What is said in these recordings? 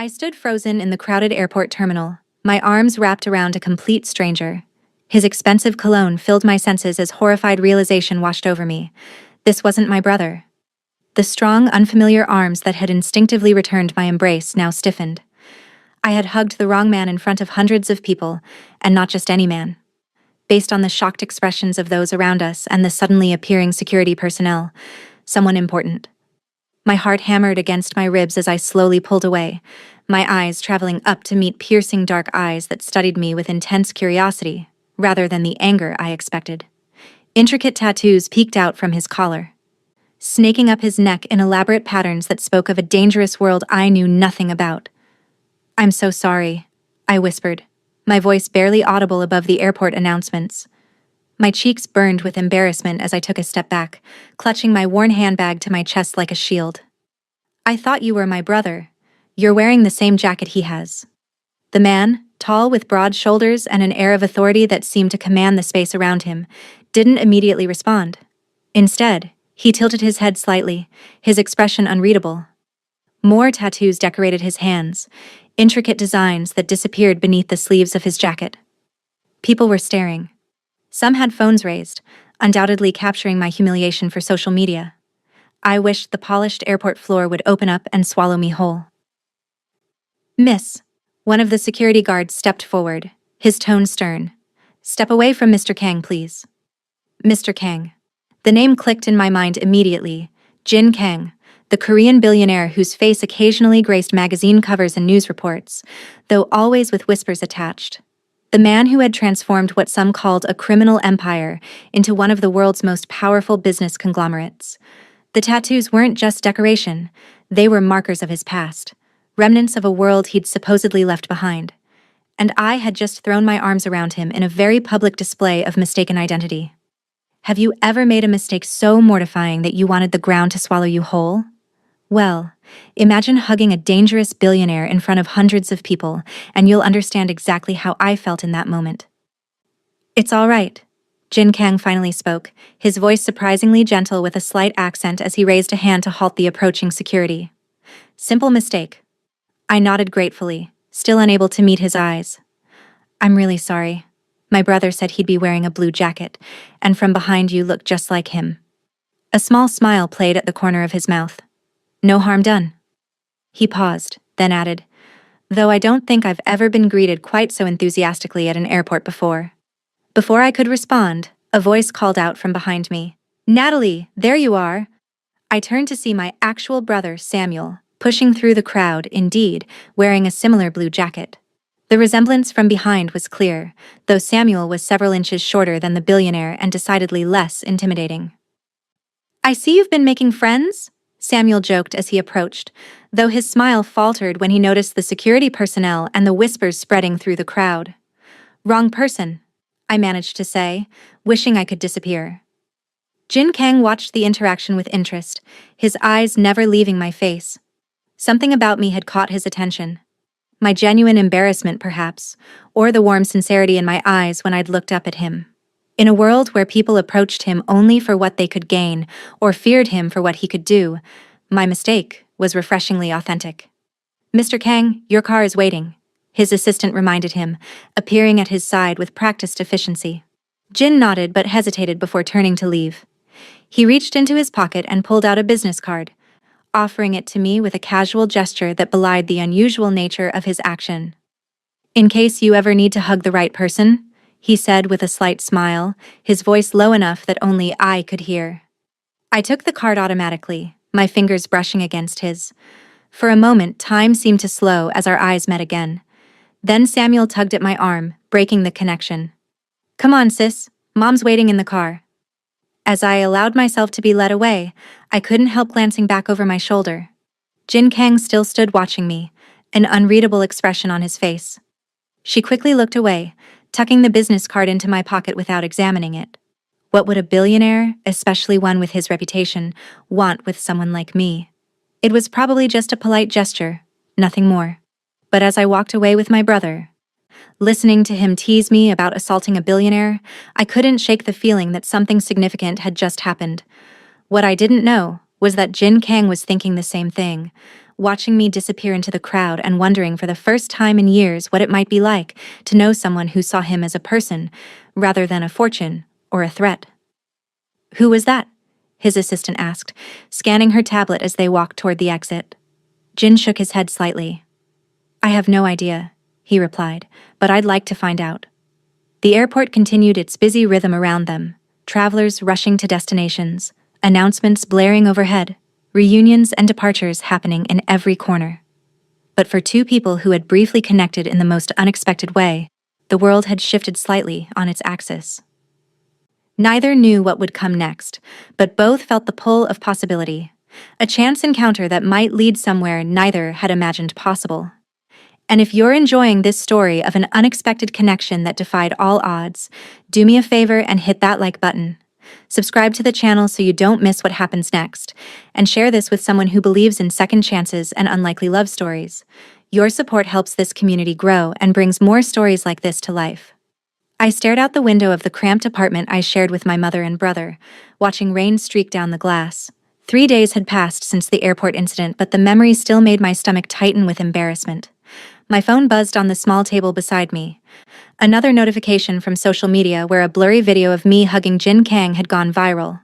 I stood frozen in the crowded airport terminal, my arms wrapped around a complete stranger. His expensive cologne filled my senses as horrified realization washed over me. This wasn't my brother. The strong, unfamiliar arms that had instinctively returned my embrace now stiffened. I had hugged the wrong man in front of hundreds of people, and not just any man. Based on the shocked expressions of those around us and the suddenly appearing security personnel, someone important. My heart hammered against my ribs as I slowly pulled away, my eyes traveling up to meet piercing dark eyes that studied me with intense curiosity, rather than the anger I expected. Intricate tattoos peeked out from his collar, snaking up his neck in elaborate patterns that spoke of a dangerous world I knew nothing about. "I'm so sorry," I whispered, my voice barely audible above the airport announcements. My cheeks burned with embarrassment as I took a step back, clutching my worn handbag to my chest like a shield. "I thought you were my brother. You're wearing the same jacket he has." The man, tall with broad shoulders and an air of authority that seemed to command the space around him, didn't immediately respond. Instead, he tilted his head slightly, his expression unreadable. More tattoos decorated his hands, intricate designs that disappeared beneath the sleeves of his jacket. People were staring. Some had phones raised, undoubtedly capturing my humiliation for social media. I wished the polished airport floor would open up and swallow me whole. "Miss," one of the security guards stepped forward, his tone stern. "Step away from Mr. Kang, please." Mr. Kang. The name clicked in my mind immediately. Jin Kang, the Korean billionaire whose face occasionally graced magazine covers and news reports, though always with whispers attached. The man who had transformed what some called a criminal empire into one of the world's most powerful business conglomerates. The tattoos weren't just decoration, they were markers of his past, remnants of a world he'd supposedly left behind. And I had just thrown my arms around him in a very public display of mistaken identity. Have you ever made a mistake so mortifying that you wanted the ground to swallow you whole? Well, imagine hugging a dangerous billionaire in front of hundreds of people, and you'll understand exactly how I felt in that moment. "It's all right," Jin Kang finally spoke, his voice surprisingly gentle with a slight accent as he raised a hand to halt the approaching security. "Simple mistake." I nodded gratefully, still unable to meet his eyes. "I'm really sorry. My brother said he'd be wearing a blue jacket, and from behind you looked just like him." A small smile played at the corner of his mouth. "No harm done." He paused, then added, "Though I don't think I've ever been greeted quite so enthusiastically at an airport before." Before I could respond, a voice called out from behind me. "Natalie, there you are." I turned to see my actual brother, Samuel, pushing through the crowd, indeed, wearing a similar blue jacket. The resemblance from behind was clear, though Samuel was several inches shorter than the billionaire and decidedly less intimidating. "I see you've been making friends," Samuel joked as he approached, though his smile faltered when he noticed the security personnel and the whispers spreading through the crowd. "Wrong person," I managed to say, wishing I could disappear. Jin Kang watched the interaction with interest, his eyes never leaving my face. Something about me had caught his attention. My genuine embarrassment, perhaps, or the warm sincerity in my eyes when I'd looked up at him. In a world where people approached him only for what they could gain, or feared him for what he could do, my mistake was refreshingly authentic. "Mr. Kang, your car is waiting," his assistant reminded him, appearing at his side with practiced efficiency. Jin nodded but hesitated before turning to leave. He reached into his pocket and pulled out a business card, offering it to me with a casual gesture that belied the unusual nature of his action. "In case you ever need to hug the right person," he said with a slight smile, his voice low enough that only I could hear. I took the card automatically, my fingers brushing against his. For a moment, time seemed to slow as our eyes met again. Then Samuel tugged at my arm, breaking the connection. "Come on, sis, Mom's waiting in the car." As I allowed myself to be led away, I couldn't help glancing back over my shoulder. Jin Kang still stood watching me, an unreadable expression on his face. She quickly looked away, tucking the business card into my pocket without examining it. What would a billionaire, especially one with his reputation, want with someone like me? It was probably just a polite gesture, nothing more. But as I walked away with my brother, listening to him tease me about assaulting a billionaire, I couldn't shake the feeling that something significant had just happened. What I didn't know was that Jin Kang was thinking the same thing, watching me disappear into the crowd and wondering for the first time in years what it might be like to know someone who saw him as a person rather than a fortune or a threat. "Who was that?" his assistant asked, scanning her tablet as they walked toward the exit. Jin shook his head slightly. "I have no idea," he replied, "but I'd like to find out." The airport continued its busy rhythm around them, travelers rushing to destinations, announcements blaring overhead, reunions and departures happening in every corner. But for two people who had briefly connected in the most unexpected way, the world had shifted slightly on its axis. Neither knew what would come next, but both felt the pull of possibility, a chance encounter that might lead somewhere neither had imagined possible. And if you're enjoying this story of an unexpected connection that defied all odds, do me a favor and hit that like button. Subscribe to the channel so you don't miss what happens next, and share this with someone who believes in second chances and unlikely love stories. Your support helps this community grow and brings more stories like this to life. I stared out the window of the cramped apartment I shared with my mother and brother, watching rain streak down the glass. 3 days had passed since the airport incident, but the memory still made my stomach tighten with embarrassment. My phone buzzed on the small table beside me. Another notification from social media where a blurry video of me hugging Jin Kang had gone viral.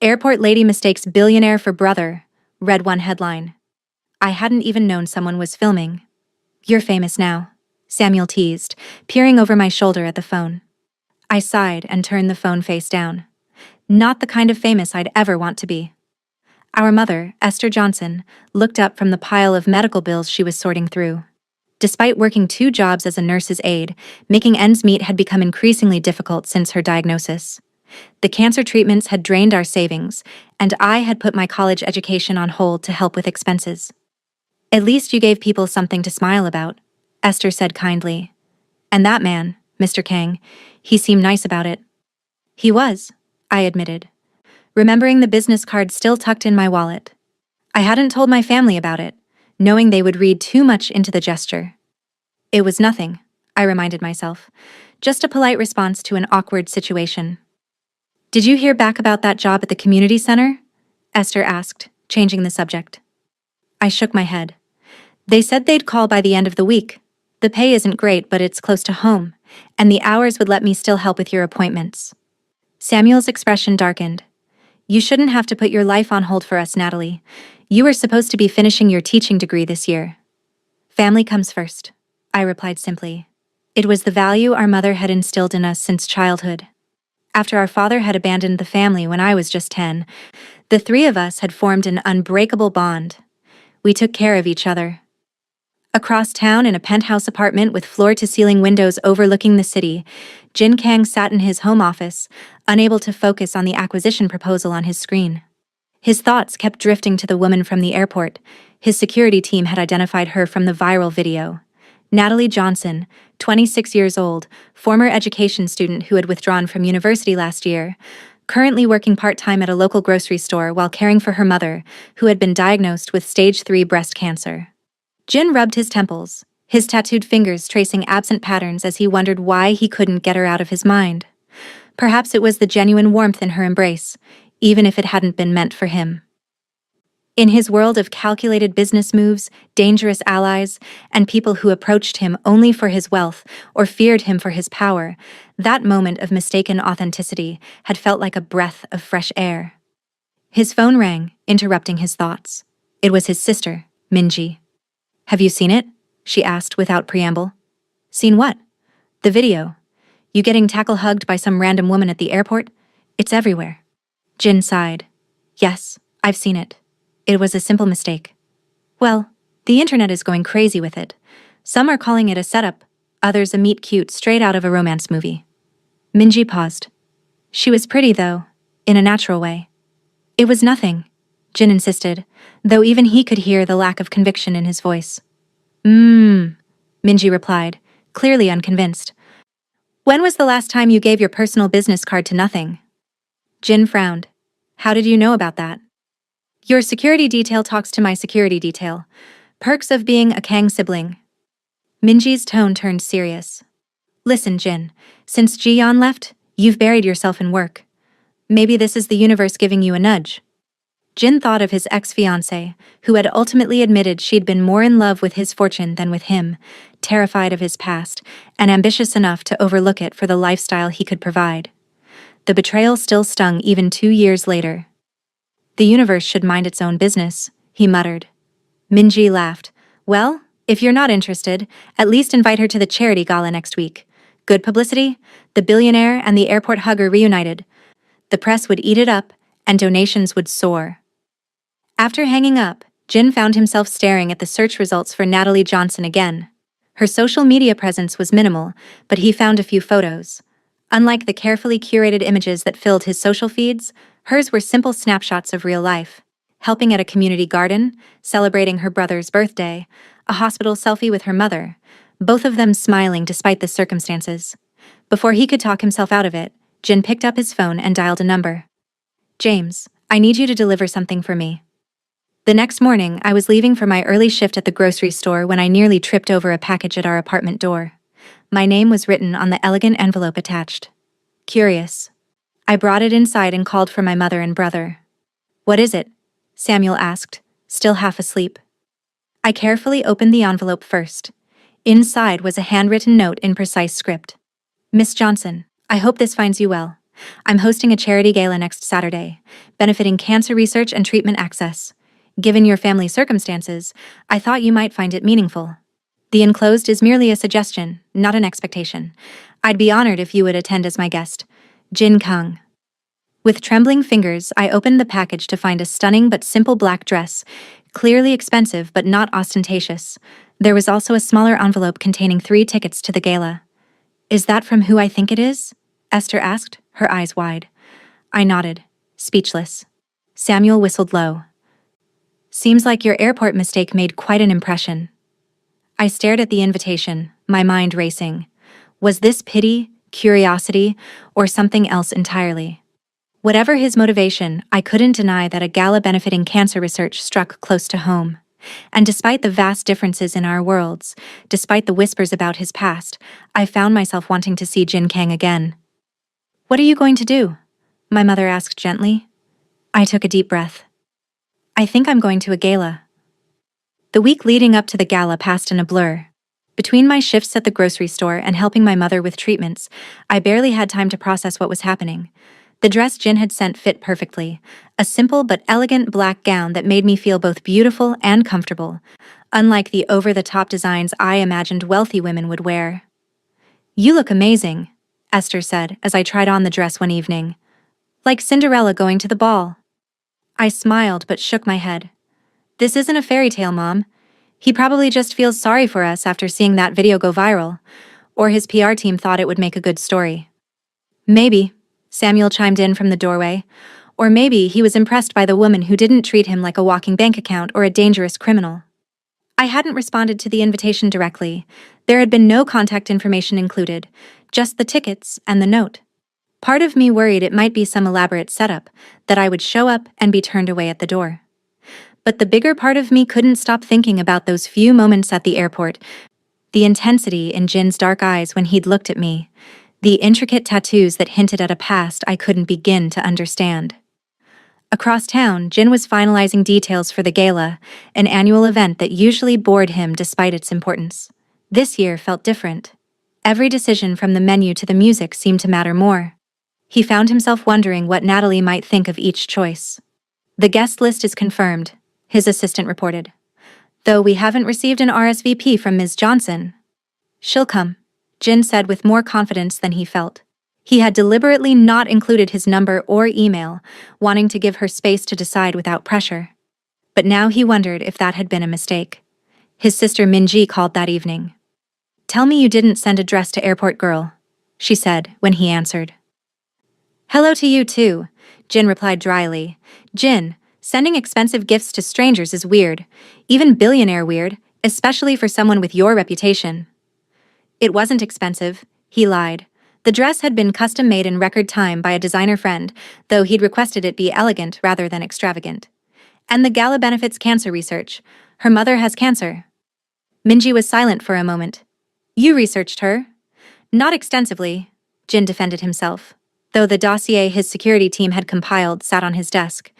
"Airport lady mistakes billionaire for brother," read one headline. I hadn't even known someone was filming. "You're famous now," Samuel teased, peering over my shoulder at the phone. I sighed and turned the phone face down. Not the kind of famous I'd ever want to be. Our mother, Esther Johnson, looked up from the pile of medical bills she was sorting through. Despite working 2 jobs as a nurse's aide, making ends meet had become increasingly difficult since her diagnosis. The cancer treatments had drained our savings, and I had put my college education on hold to help with expenses. "At least you gave people something to smile about," Esther said kindly. "And that man, Mr. Kang, he seemed nice about it." "He was," I admitted, remembering the business card still tucked in my wallet. I hadn't told my family about it, knowing they would read too much into the gesture. "It was nothing," I reminded myself, "just a polite response to an awkward situation." "Did you hear back about that job at the community center?" Esther asked, changing the subject. I shook my head. "They said they'd call by the end of the week. The pay isn't great, but it's close to home, and the hours would let me still help with your appointments." Samuel's expression darkened. "You shouldn't have to put your life on hold for us, Natalie. You were supposed to be finishing your teaching degree this year." "Family comes first," I replied simply. It was the value our mother had instilled in us since childhood. After our father had abandoned the family when I was just 10, the 3 of us had formed an unbreakable bond. We took care of each other. Across town in a penthouse apartment with floor-to-ceiling windows overlooking the city, Jin Kang sat in his home office, unable to focus on the acquisition proposal on his screen. His thoughts kept drifting to the woman from the airport. His security team had identified her from the viral video. Natalie Johnson, 26 years old, former education student who had withdrawn from university last year, currently working part-time at a local grocery store while caring for her mother, who had been diagnosed with stage 3 breast cancer. Jin rubbed his temples, his tattooed fingers tracing absent patterns as he wondered why he couldn't get her out of his mind. Perhaps it was the genuine warmth in her embrace, even if it hadn't been meant for him. In his world of calculated business moves, dangerous allies, and people who approached him only for his wealth or feared him for his power, that moment of mistaken authenticity had felt like a breath of fresh air. His phone rang, interrupting his thoughts. It was his sister, Minji. "Have you seen it?" she asked without preamble. "Seen what?" "The video. You getting tackle-hugged by some random woman at the airport? It's everywhere." Jin sighed. "Yes, I've seen it. It was a simple mistake." "Well, the internet is going crazy with it. Some are calling it a setup, others a meet-cute straight out of a romance movie." Minji paused. "She was pretty, though, in a natural way." "It was nothing," Jin insisted, though even he could hear the lack of conviction in his voice. Minji replied, clearly unconvinced. "When was the last time you gave your personal business card to nothing?" Jin frowned. "How did you know about that?" "Your security detail talks to my security detail. Perks of being a Kang sibling." Minji's tone turned serious. "Listen, Jin, since Ji-yeon left, you've buried yourself in work. Maybe this is the universe giving you a nudge." Jin thought of his ex-fiancée, who had ultimately admitted she'd been more in love with his fortune than with him, terrified of his past, and ambitious enough to overlook it for the lifestyle he could provide. The betrayal still stung even 2 years later. The universe should mind its own business, he muttered. Minji laughed. Well, if you're not interested, at least invite her to the charity gala next week. Good publicity? The billionaire and the airport hugger reunited. The press would eat it up, and donations would soar. After hanging up, Jin found himself staring at the search results for Natalie Johnson again. Her social media presence was minimal, but he found a few photos. Unlike the carefully curated images that filled his social feeds, hers were simple snapshots of real life. Helping at a community garden, celebrating her brother's birthday, a hospital selfie with her mother, both of them smiling despite the circumstances. Before he could talk himself out of it, Jin picked up his phone and dialed a number. James, I need you to deliver something for me. The next morning, I was leaving for my early shift at the grocery store when I nearly tripped over a package at our apartment door. My name was written on the elegant envelope attached. Curious. I brought it inside and called for my mother and brother. What is it? Samuel asked, still half asleep. I carefully opened the envelope first. Inside was a handwritten note in precise script. Miss Johnson, I hope this finds you well. I'm hosting a charity gala next Saturday, benefiting cancer research and treatment access. Given your family circumstances, I thought you might find it meaningful. The enclosed is merely a suggestion, not an expectation. I'd be honored if you would attend as my guest. Jin Kang. With trembling fingers, I opened the package to find a stunning but simple black dress, clearly expensive but not ostentatious. There was also a smaller envelope containing 3 tickets to the gala. Is that from who I think it is? Esther asked, her eyes wide. I nodded, speechless. Samuel whistled low. Seems like your airport mistake made quite an impression. I stared at the invitation, my mind racing. Was this pity, curiosity, or something else entirely? Whatever his motivation, I couldn't deny that a gala benefiting cancer research struck close to home. And despite the vast differences in our worlds, despite the whispers about his past, I found myself wanting to see Jin Kang again. What are you going to do? My mother asked gently. I took a deep breath. I think I'm going to a gala. The week leading up to the gala passed in a blur. Between my shifts at the grocery store and helping my mother with treatments, I barely had time to process what was happening. The dress Jin had sent fit perfectly, a simple but elegant black gown that made me feel both beautiful and comfortable, unlike the over-the-top designs I imagined wealthy women would wear. You look amazing, Esther said as I tried on the dress one evening. Like Cinderella going to the ball. I smiled but shook my head. This isn't a fairy tale, Mom. He probably just feels sorry for us after seeing that video go viral, or his PR team thought it would make a good story. Maybe, Samuel chimed in from the doorway, or maybe he was impressed by the woman who didn't treat him like a walking bank account or a dangerous criminal. I hadn't responded to the invitation directly. There had been no contact information included, just the tickets and the note. Part of me worried it might be some elaborate setup, that I would show up and be turned away at the door. But the bigger part of me couldn't stop thinking about those few moments at the airport, the intensity in Jin's dark eyes when he'd looked at me, the intricate tattoos that hinted at a past I couldn't begin to understand. Across town, Jin was finalizing details for the gala, an annual event that usually bored him despite its importance. This year felt different. Every decision from the menu to the music seemed to matter more. He found himself wondering what Natalie might think of each choice. The guest list is confirmed, his assistant reported. Though we haven't received an RSVP from Ms. Johnson. She'll come, Jin said with more confidence than he felt. He had deliberately not included his number or email, wanting to give her space to decide without pressure. But now he wondered if that had been a mistake. His sister Minji called that evening. Tell me you didn't send a dress to airport girl, she said when he answered. Hello to you too, Jin replied dryly. Jin, sending expensive gifts to strangers is weird, even billionaire weird, especially for someone with your reputation. It wasn't expensive, he lied. The dress had been custom-made in record time by a designer friend, though he'd requested it be elegant rather than extravagant. And the gala benefits cancer research. Her mother has cancer. Minji was silent for a moment. You researched her? Not extensively, Jin defended himself, though the dossier his security team had compiled sat on his desk.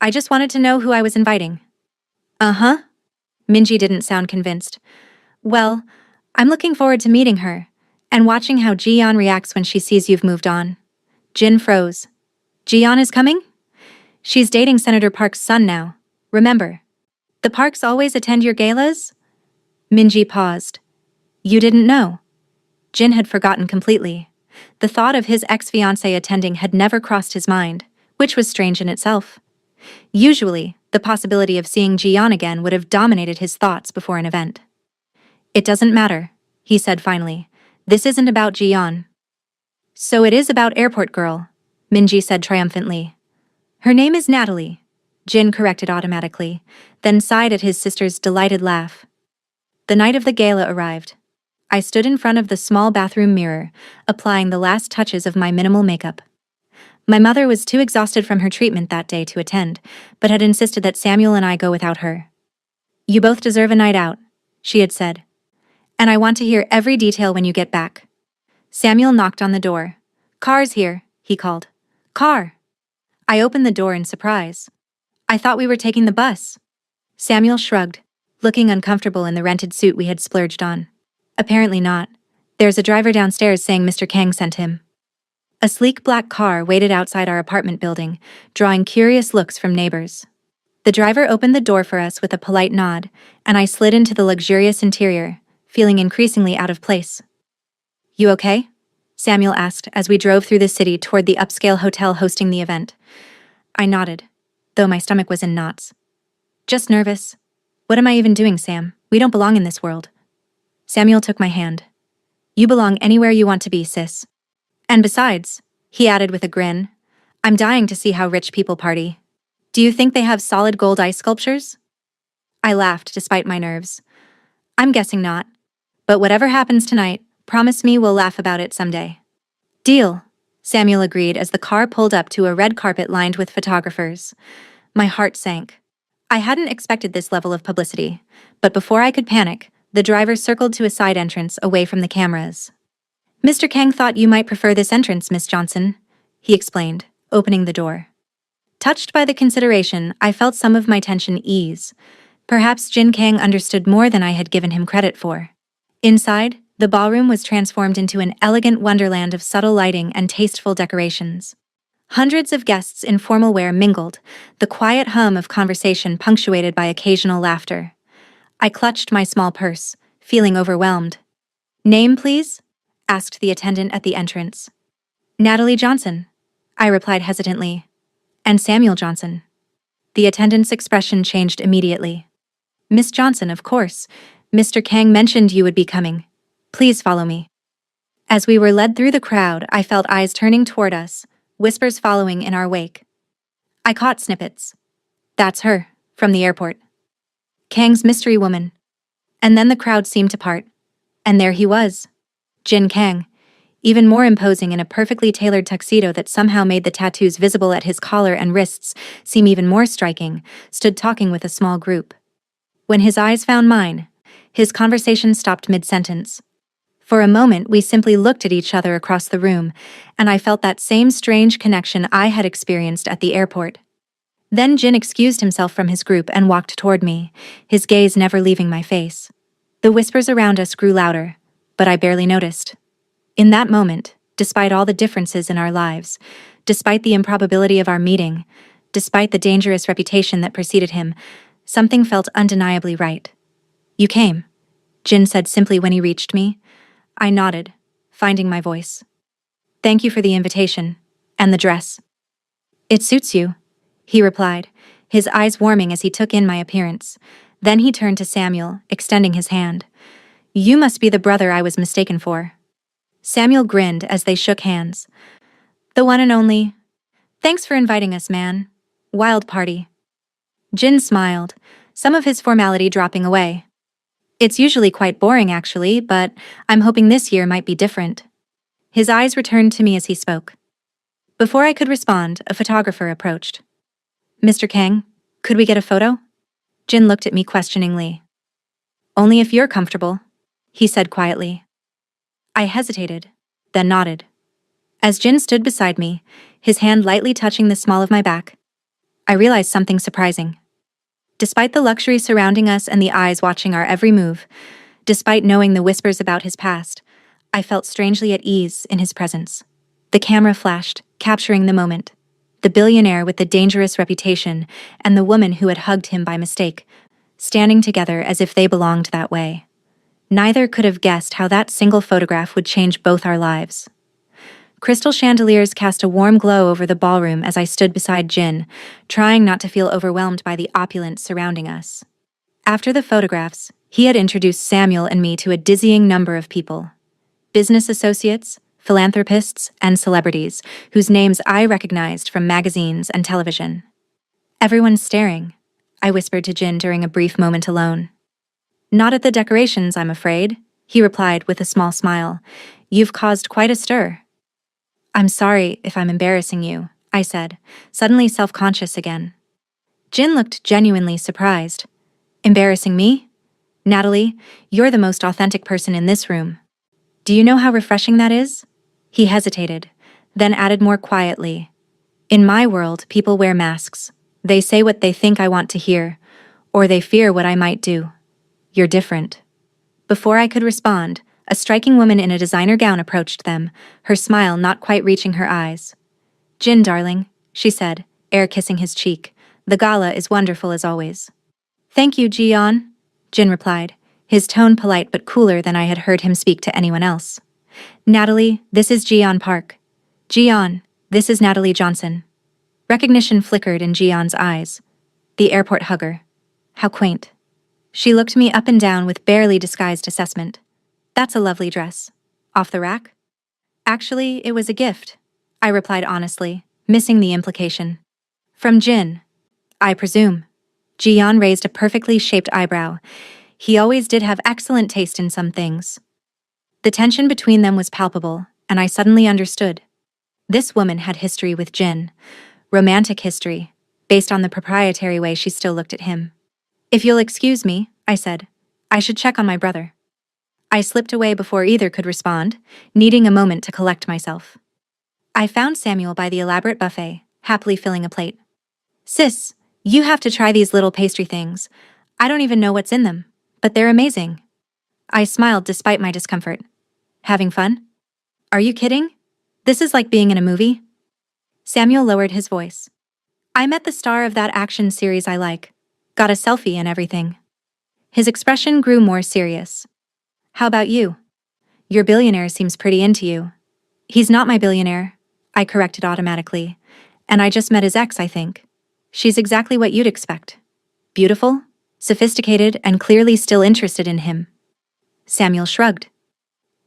I just wanted to know who I was inviting. Uh-huh. Minji didn't sound convinced. Well, I'm looking forward to meeting her, and watching how Jiyeon reacts when she sees you've moved on. Jin froze. Jiyeon is coming? She's dating Senator Park's son now. Remember. The Parks always attend your galas? Minji paused. You didn't know? Jin had forgotten completely. The thought of his ex-fiancée attending had never crossed his mind, which was strange in itself. Usually, the possibility of seeing Jiyeon again would have dominated his thoughts before an event. It doesn't matter, he said finally. This isn't about Jiyeon. So it is about Airport Girl, Minji said triumphantly. Her name is Natalie, Jin corrected automatically, then sighed at his sister's delighted laugh. The night of the gala arrived. I stood in front of the small bathroom mirror, applying the last touches of my minimal makeup. My mother was too exhausted from her treatment that day to attend, but had insisted that Samuel and I go without her. You both deserve a night out, she had said. And I want to hear every detail when you get back. Samuel knocked on the door. Car's here, he called. Car. I opened the door in surprise. I thought we were taking the bus. Samuel shrugged, looking uncomfortable in the rented suit we had splurged on. Apparently not. There's a driver downstairs saying Mr. Kang sent him. A sleek black car waited outside our apartment building, drawing curious looks from neighbors. The driver opened the door for us with a polite nod, and I slid into the luxurious interior, feeling increasingly out of place. You okay? Samuel asked as we drove through the city toward the upscale hotel hosting the event. I nodded, though my stomach was in knots. Just nervous. What am I even doing, Sam? We don't belong in this world. Samuel took my hand. You belong anywhere you want to be, sis. And besides, he added with a grin, I'm dying to see how rich people party. Do you think they have solid gold ice sculptures? I laughed despite my nerves. I'm guessing not. But whatever happens tonight, promise me we'll laugh about it someday. Deal, Samuel agreed as the car pulled up to a red carpet lined with photographers. My heart sank. I hadn't expected this level of publicity, but before I could panic, the driver circled to a side entrance away from the cameras. Mr. Kang thought you might prefer this entrance, Miss Johnson, he explained, opening the door. Touched by the consideration, I felt some of my tension ease. Perhaps Jin Kang understood more than I had given him credit for. Inside, the ballroom was transformed into an elegant wonderland of subtle lighting and tasteful decorations. Hundreds of guests in formal wear mingled, the quiet hum of conversation punctuated by occasional laughter. I clutched my small purse, feeling overwhelmed. Name, please? Asked the attendant at the entrance. Natalie Johnson, I replied hesitantly. And Samuel Johnson. The attendant's expression changed immediately. Miss Johnson, of course. Mr. Kang mentioned you would be coming. Please follow me. As we were led through the crowd, I felt eyes turning toward us, whispers following in our wake. I caught snippets. That's her, from the airport. Kang's mystery woman. And then the crowd seemed to part. And there he was. Jin Kang, even more imposing in a perfectly tailored tuxedo that somehow made the tattoos visible at his collar and wrists seem even more striking, stood talking with a small group. When his eyes found mine, his conversation stopped mid-sentence. For a moment, we simply looked at each other across the room, and I felt that same strange connection I had experienced at the airport. Then Jin excused himself from his group and walked toward me, his gaze never leaving my face. The whispers around us grew louder, but I barely noticed. In that moment, despite all the differences in our lives, despite the improbability of our meeting, despite the dangerous reputation that preceded him, something felt undeniably right. You came, Jin said simply when he reached me. I nodded, finding my voice. Thank you for the invitation, and the dress. It suits you, he replied, his eyes warming as he took in my appearance. Then he turned to Samuel, extending his hand. You must be the brother I was mistaken for. Samuel grinned as they shook hands. The one and only. Thanks for inviting us, man. Wild party. Jin smiled, some of his formality dropping away. It's usually quite boring, actually, but I'm hoping this year might be different. His eyes returned to me as he spoke. Before I could respond, a photographer approached. Mr. Kang, could we get a photo? Jin looked at me questioningly. Only if you're comfortable, he said quietly. I hesitated, then nodded. As Jin stood beside me, his hand lightly touching the small of my back, I realized something surprising. Despite the luxury surrounding us and the eyes watching our every move, despite knowing the whispers about his past, I felt strangely at ease in his presence. The camera flashed, capturing the moment. The billionaire with the dangerous reputation and the woman who had hugged him by mistake, standing together as if they belonged that way. Neither could have guessed how that single photograph would change both our lives. Crystal chandeliers cast a warm glow over the ballroom as I stood beside Jin, trying not to feel overwhelmed by the opulence surrounding us. After the photographs, he had introduced Samuel and me to a dizzying number of people. Business associates, philanthropists, and celebrities, whose names I recognized from magazines and television. "Everyone's staring," I whispered to Jin during a brief moment alone. "Not at the decorations, I'm afraid," he replied with a small smile. "You've caused quite a stir." "I'm sorry if I'm embarrassing you," I said, suddenly self-conscious again. Jin looked genuinely surprised. "Embarrassing me? Natalie, you're the most authentic person in this room. Do you know how refreshing that is?" He hesitated, then added more quietly. "In my world, people wear masks. They say what they think I want to hear, or they fear what I might do. You're different." Before I could respond, a striking woman in a designer gown approached them, her smile not quite reaching her eyes. "Jin, darling," she said, air kissing his cheek. "The gala is wonderful as always." "Thank you, Ji-yeon," Jin replied, his tone polite but cooler than I had heard him speak to anyone else. "Natalie, this is Ji-yeon Park. Ji-yeon, this is Natalie Johnson." Recognition flickered in Ji-yeon's eyes. The airport hugger. How quaint. She looked me up and down with barely disguised assessment. "That's a lovely dress. Off the rack?" "Actually, it was a gift," I replied honestly, missing the implication. "From Jin, I presume." Ji-yeon raised a perfectly shaped eyebrow. He always did have excellent taste in some things. The tension between them was palpable, and I suddenly understood. This woman had history with Jin. Romantic history, based on the proprietary way she still looked at him. "If you'll excuse me," I said, "I should check on my brother." I slipped away before either could respond, needing a moment to collect myself. I found Samuel by the elaborate buffet, happily filling a plate. "Sis, you have to try these little pastry things. I don't even know what's in them, but they're amazing." I smiled despite my discomfort. "Having fun? Are you kidding? This is like being in a movie." Samuel lowered his voice. "I met the star of that action series I like. Got a selfie and everything." His expression grew more serious. "How about you? Your billionaire seems pretty into you." "He's not my billionaire," I corrected automatically. "And I just met his ex, I think. She's exactly what you'd expect. Beautiful, sophisticated, and clearly still interested in him." Samuel shrugged.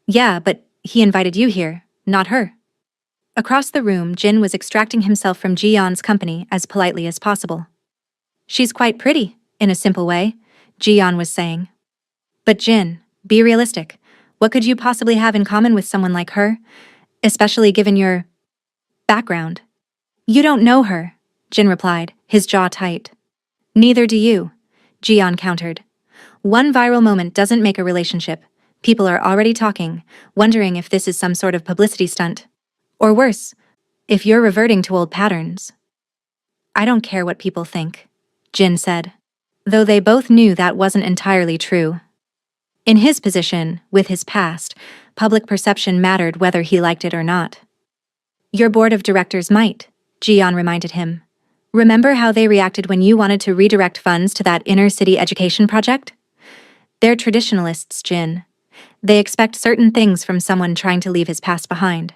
"Yeah, but he invited you here, not her." Across the room, Jin was extracting himself from Ji-yeon's company as politely as possible. "She's quite pretty, in a simple way," Ji-yeon was saying. "But Jin, be realistic. What could you possibly have in common with someone like her? Especially given your background." "You don't know her," Jin replied, his jaw tight. "Neither do you," Ji-yeon countered. "One viral moment doesn't make a relationship. People are already talking, wondering if this is some sort of publicity stunt. Or worse, if you're reverting to old patterns." "I don't care what people think," Jin said. Though they both knew that wasn't entirely true. In his position, with his past, public perception mattered whether he liked it or not. "Your board of directors might," Ji-yeon reminded him. "Remember how they reacted when you wanted to redirect funds to that inner-city education project? They're traditionalists, Jin. They expect certain things from someone trying to leave his past behind."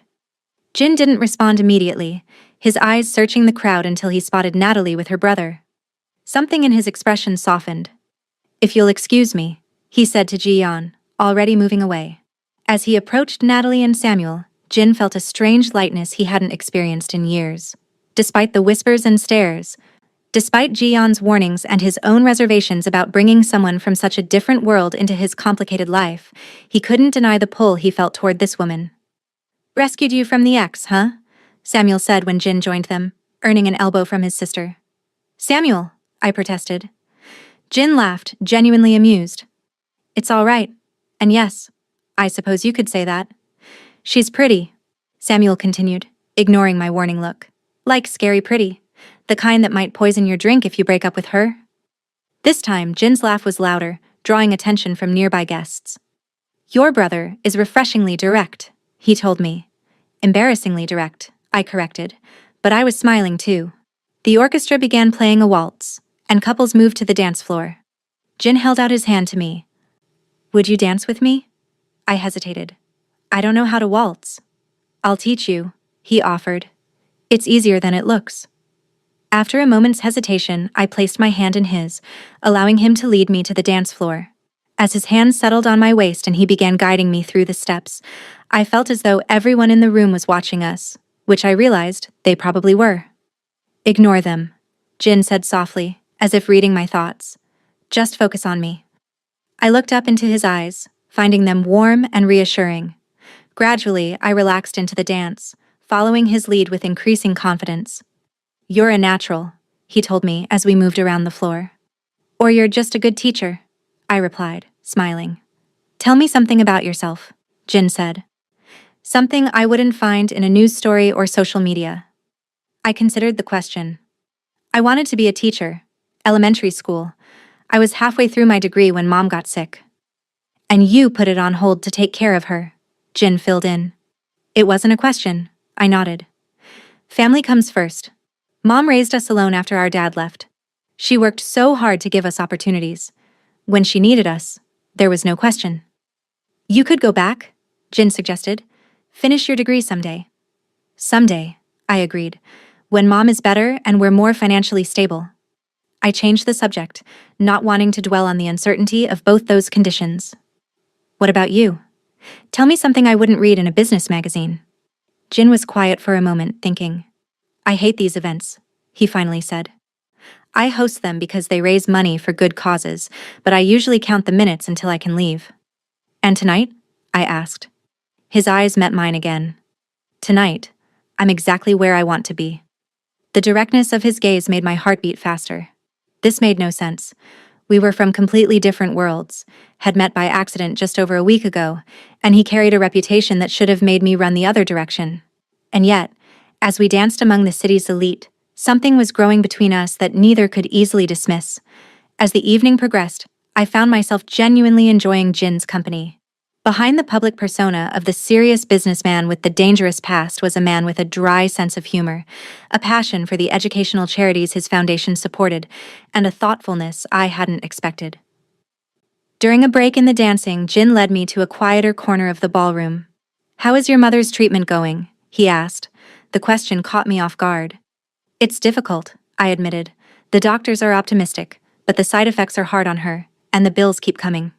Jin didn't respond immediately, his eyes searching the crowd until he spotted Natalie with her brother. Something in his expression softened. "If you'll excuse me," he said to Ji-yeon, already moving away. As he approached Natalie and Samuel, Jin felt a strange lightness he hadn't experienced in years. Despite the whispers and stares, despite Ji-yeon's warnings and his own reservations about bringing someone from such a different world into his complicated life, he couldn't deny the pull he felt toward this woman. "Rescued you from the ex, huh?" Samuel said when Jin joined them, earning an elbow from his sister. "Samuel," I protested. Jin laughed, genuinely amused. "It's all right. And yes, I suppose you could say that." "She's pretty," Samuel continued, ignoring my warning look. "Like scary pretty. The kind that might poison your drink if you break up with her? This time, Jin's laugh was louder, drawing attention from nearby guests. Your brother is refreshingly direct, he told me. Embarrassingly direct, I corrected, but I was smiling too. The orchestra began playing a waltz, and couples moved to the dance floor. Jin held out his hand to me. Would you dance with me? I hesitated. I don't know how to waltz. I'll teach you, he offered. It's easier than it looks. After a moment's hesitation, I placed my hand in his, allowing him to lead me to the dance floor. As his hand settled on my waist and he began guiding me through the steps, I felt as though everyone in the room was watching us, which I realized they probably were. Ignore them, Jin said softly, as if reading my thoughts. Just focus on me. I looked up into his eyes, finding them warm and reassuring. Gradually, I relaxed into the dance, following his lead with increasing confidence. You're a natural, he told me as we moved around the floor. Or you're just a good teacher, I replied, smiling. Tell me something about yourself, Jin said. Something I wouldn't find in a news story or social media. I considered the question. I wanted to be a teacher, elementary school. I was halfway through my degree when Mom got sick. And you put it on hold to take care of her, Jin filled in. It wasn't a question, I nodded. Family comes first. Mom raised us alone after our dad left. She worked so hard to give us opportunities. When she needed us, there was no question. You could go back, Jin suggested. Finish your degree someday. Someday, I agreed. When Mom is better and we're more financially stable. I changed the subject, not wanting to dwell on the uncertainty of both those conditions. What about you? Tell me something I wouldn't read in a business magazine. Jin was quiet for a moment, thinking. I hate these events, he finally said. I host them because they raise money for good causes, but I usually count the minutes until I can leave. And tonight? I asked. His eyes met mine again. Tonight, I'm exactly where I want to be. The directness of his gaze made my heart beat faster. This made no sense. We were from completely different worlds, had met by accident just over a week ago, and he carried a reputation that should have made me run the other direction. And yet, as we danced among the city's elite, something was growing between us that neither could easily dismiss. As the evening progressed, I found myself genuinely enjoying Jin's company. Behind the public persona of the serious businessman with the dangerous past was a man with a dry sense of humor, a passion for the educational charities his foundation supported, and a thoughtfulness I hadn't expected. During a break in the dancing, Jin led me to a quieter corner of the ballroom. How is your mother's treatment going? He asked. The question caught me off guard. It's difficult, I admitted. The doctors are optimistic, but the side effects are hard on her, and the bills keep coming.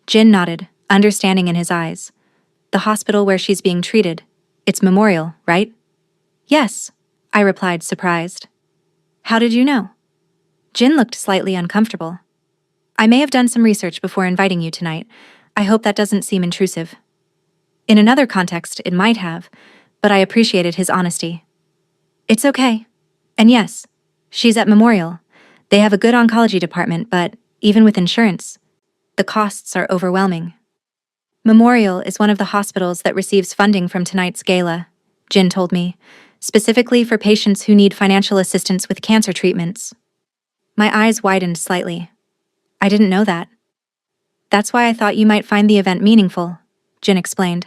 Jin nodded, understanding in his eyes. The hospital where she's being treated. It's Memorial, right? Yes, I replied, surprised. How did you know? Jin looked slightly uncomfortable. I may have done some research before inviting you tonight. I hope that doesn't seem intrusive. In another context, it might have, but I appreciated his honesty. It's okay. And yes, she's at Memorial. They have a good oncology department, but even with insurance, the costs are overwhelming. Memorial is one of the hospitals that receives funding from tonight's gala, Jin told me, specifically for patients who need financial assistance with cancer treatments. My eyes widened slightly. I didn't know that. That's why I thought you might find the event meaningful, Jin explained.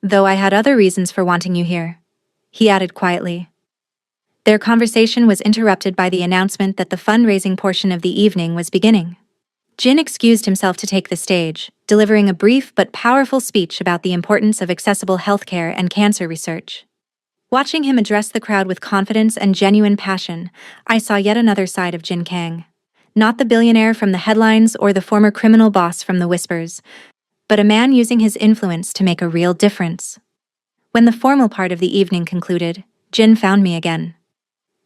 Though I had other reasons for wanting you here, he added quietly. Their conversation was interrupted by the announcement that the fundraising portion of the evening was beginning. Jin excused himself to take the stage, delivering a brief but powerful speech about the importance of accessible healthcare and cancer research. Watching him address the crowd with confidence and genuine passion, I saw yet another side of Jin Kang. Not the billionaire from the headlines or the former criminal boss from the whispers, but a man using his influence to make a real difference. When the formal part of the evening concluded, Jin found me again.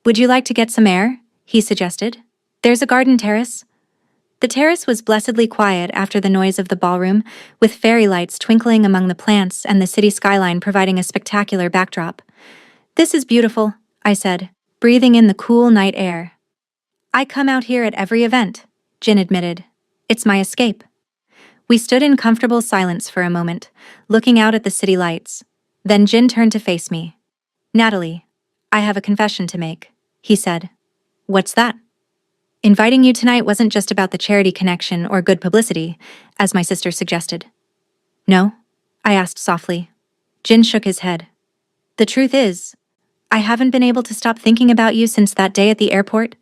Would you like to get some air? He suggested. There's a garden terrace. The terrace was blessedly quiet after the noise of the ballroom, with fairy lights twinkling among the plants and the city skyline providing a spectacular backdrop. This is beautiful, I said, breathing in the cool night air. I come out here at every event, Jin admitted. It's my escape. We stood in comfortable silence for a moment, looking out at the city lights. Then Jin turned to face me. Natalie, I have a confession to make, he said. What's that? Inviting you tonight wasn't just about the charity connection or good publicity, as my sister suggested. No? I asked softly. Jin shook his head. The truth is, I haven't been able to stop thinking about you since that day at the airport.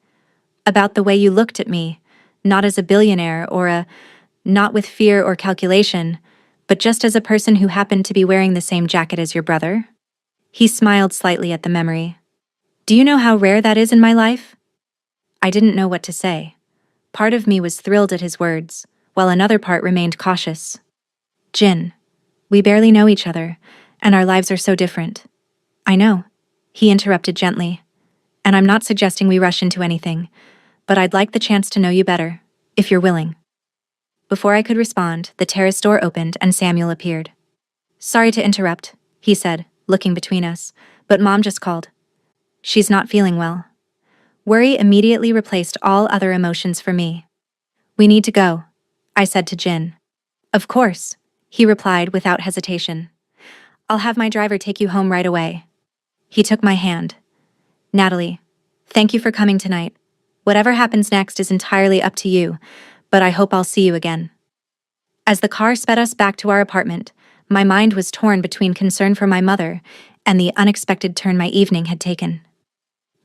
About the way you looked at me, not as a billionaire not with fear or calculation, but just as a person who happened to be wearing the same jacket as your brother. He smiled slightly at the memory. Do you know how rare that is in my life? I didn't know what to say. Part of me was thrilled at his words, while another part remained cautious. Jin, we barely know each other, and our lives are so different. I know, he interrupted gently. And I'm not suggesting we rush into anything, but I'd like the chance to know you better, if you're willing. Before I could respond, the terrace door opened and Samuel appeared. Sorry to interrupt, he said, looking between us, but Mom just called. She's not feeling well. Worry immediately replaced all other emotions for me. We need to go, I said to Jin. Of course, he replied without hesitation. I'll have my driver take you home right away. He took my hand. Natalie, thank you for coming tonight. Whatever happens next is entirely up to you, but I hope I'll see you again. As the car sped us back to our apartment, my mind was torn between concern for my mother and the unexpected turn my evening had taken.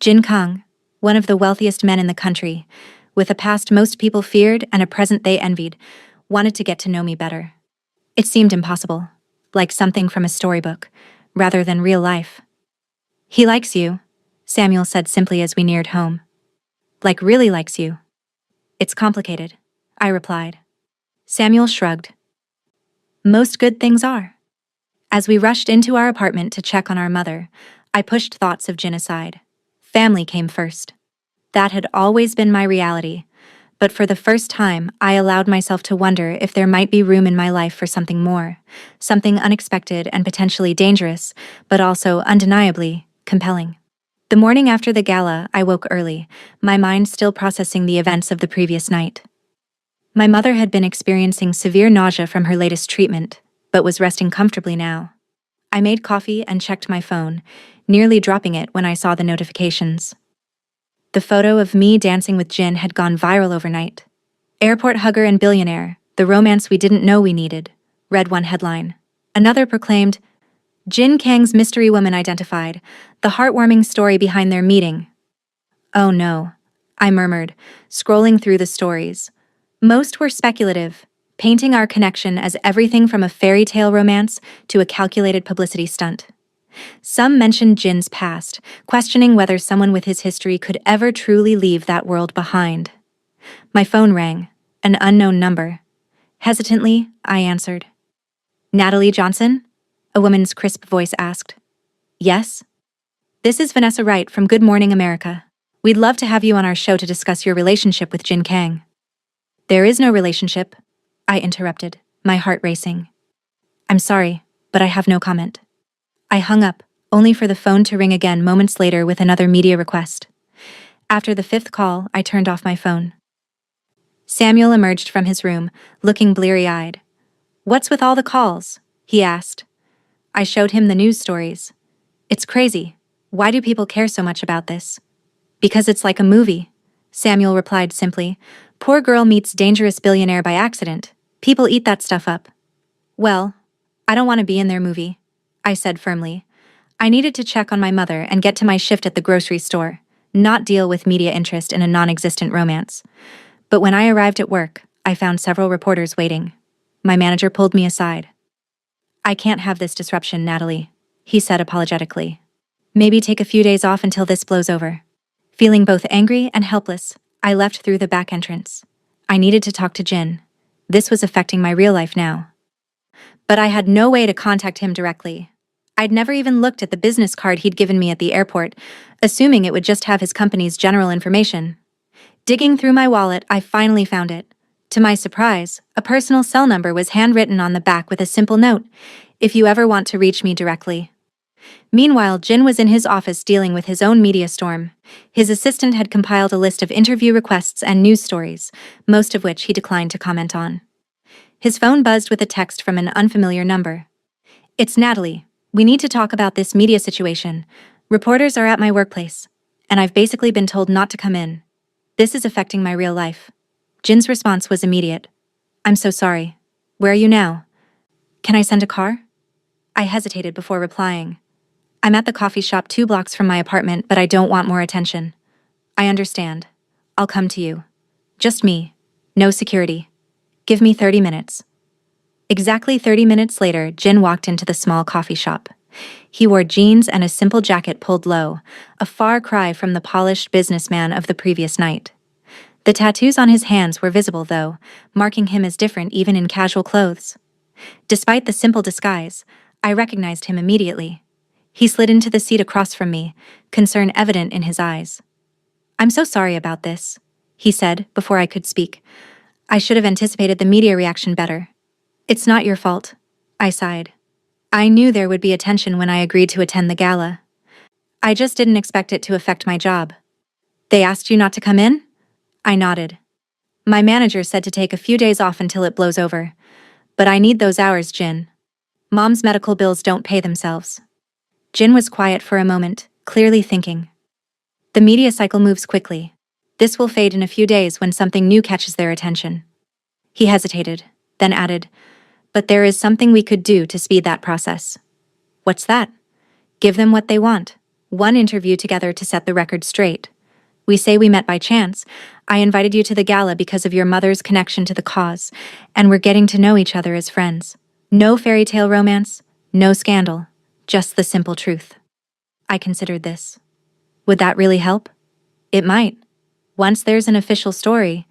Jin Kang, one of the wealthiest men in the country, with a past most people feared and a present they envied, wanted to get to know me better. It seemed impossible, like something from a storybook, rather than real life. He likes you, Samuel said simply as we neared home. Like really likes you. It's complicated, I replied. Samuel shrugged. Most good things are. As we rushed into our apartment to check on our mother, I pushed thoughts of Jin aside. Family came first. That had always been my reality, but for the first time, I allowed myself to wonder if there might be room in my life for something more, something unexpected and potentially dangerous, but also undeniably compelling. The morning after the gala, I woke early, my mind still processing the events of the previous night. My mother had been experiencing severe nausea from her latest treatment, but was resting comfortably now. I made coffee and checked my phone, nearly dropping it when I saw the notifications. The photo of me dancing with Jin had gone viral overnight. Airport hugger and billionaire, the romance we didn't know we needed, read one headline. Another proclaimed, Jin Kang's mystery woman identified, the heartwarming story behind their meeting. Oh no, I murmured, scrolling through the stories. Most were speculative, painting our connection as everything from a fairy tale romance to a calculated publicity stunt. Some mentioned Jin's past, questioning whether someone with his history could ever truly leave that world behind. My phone rang, an unknown number. Hesitantly, I answered. Natalie Johnson? A woman's crisp voice asked. Yes? This is Vanessa Wright from Good Morning America. We'd love to have you on our show to discuss your relationship with Jin Kang. There is no relationship, I interrupted, my heart racing. I'm sorry, but I have no comment. I hung up, only for the phone to ring again moments later with another media request. After the fifth call, I turned off my phone. Samuel emerged from his room, looking bleary-eyed. What's with all the calls? He asked. I showed him the news stories. It's crazy. Why do people care so much about this? Because it's like a movie, Samuel replied simply. Poor girl meets dangerous billionaire by accident. People eat that stuff up. Well, I don't want to be in their movie, I said firmly. I needed to check on my mother and get to my shift at the grocery store, not deal with media interest in a non-existent romance. But when I arrived at work, I found several reporters waiting. My manager pulled me aside. I can't have this disruption, Natalie, he said apologetically. Maybe take a few days off until this blows over. Feeling both angry and helpless, I left through the back entrance. I needed to talk to Jin. This was affecting my real life now. But I had no way to contact him directly. I'd never even looked at the business card he'd given me at the airport, assuming it would just have his company's general information. Digging through my wallet, I finally found it. To my surprise, a personal cell number was handwritten on the back with a simple note, if you ever want to reach me directly. Meanwhile, Jin was in his office dealing with his own media storm. His assistant had compiled a list of interview requests and news stories, most of which he declined to comment on. His phone buzzed with a text from an unfamiliar number. It's Natalie. We need to talk about this media situation. Reporters are at my workplace. and I've basically been told not to come in. This is affecting my real life. Jin's response was immediate. I'm so sorry. Where are you now? Can I send a car? I hesitated before replying. I'm at the coffee shop 2 blocks from my apartment, but I don't want more attention. I understand. I'll come to you. Just me. No security. Give me 30 minutes. Exactly 30 minutes later, Jin walked into the small coffee shop. He wore jeans and a simple jacket pulled low, a far cry from the polished businessman of the previous night. The tattoos on his hands were visible, though, marking him as different even in casual clothes. Despite the simple disguise, I recognized him immediately. He slid into the seat across from me, concern evident in his eyes. I'm so sorry about this, he said before I could speak. I should have anticipated the media reaction better. It's not your fault, I sighed. I knew there would be attention when I agreed to attend the gala. I just didn't expect it to affect my job. They asked you not to come in? I nodded. My manager said to take a few days off until it blows over. But I need those hours, Jin. Mom's medical bills don't pay themselves. Jin was quiet for a moment, clearly thinking. The media cycle moves quickly. This will fade in a few days when something new catches their attention. He hesitated, then added, but there is something we could do to speed that process. What's that? Give them what they want. One interview together to set the record straight. We say we met by chance. I invited you to the gala because of your mother's connection to the cause, and we're getting to know each other as friends. No fairy tale romance, no scandal, just the simple truth. I considered this. Would that really help? It might. Once there's an official story,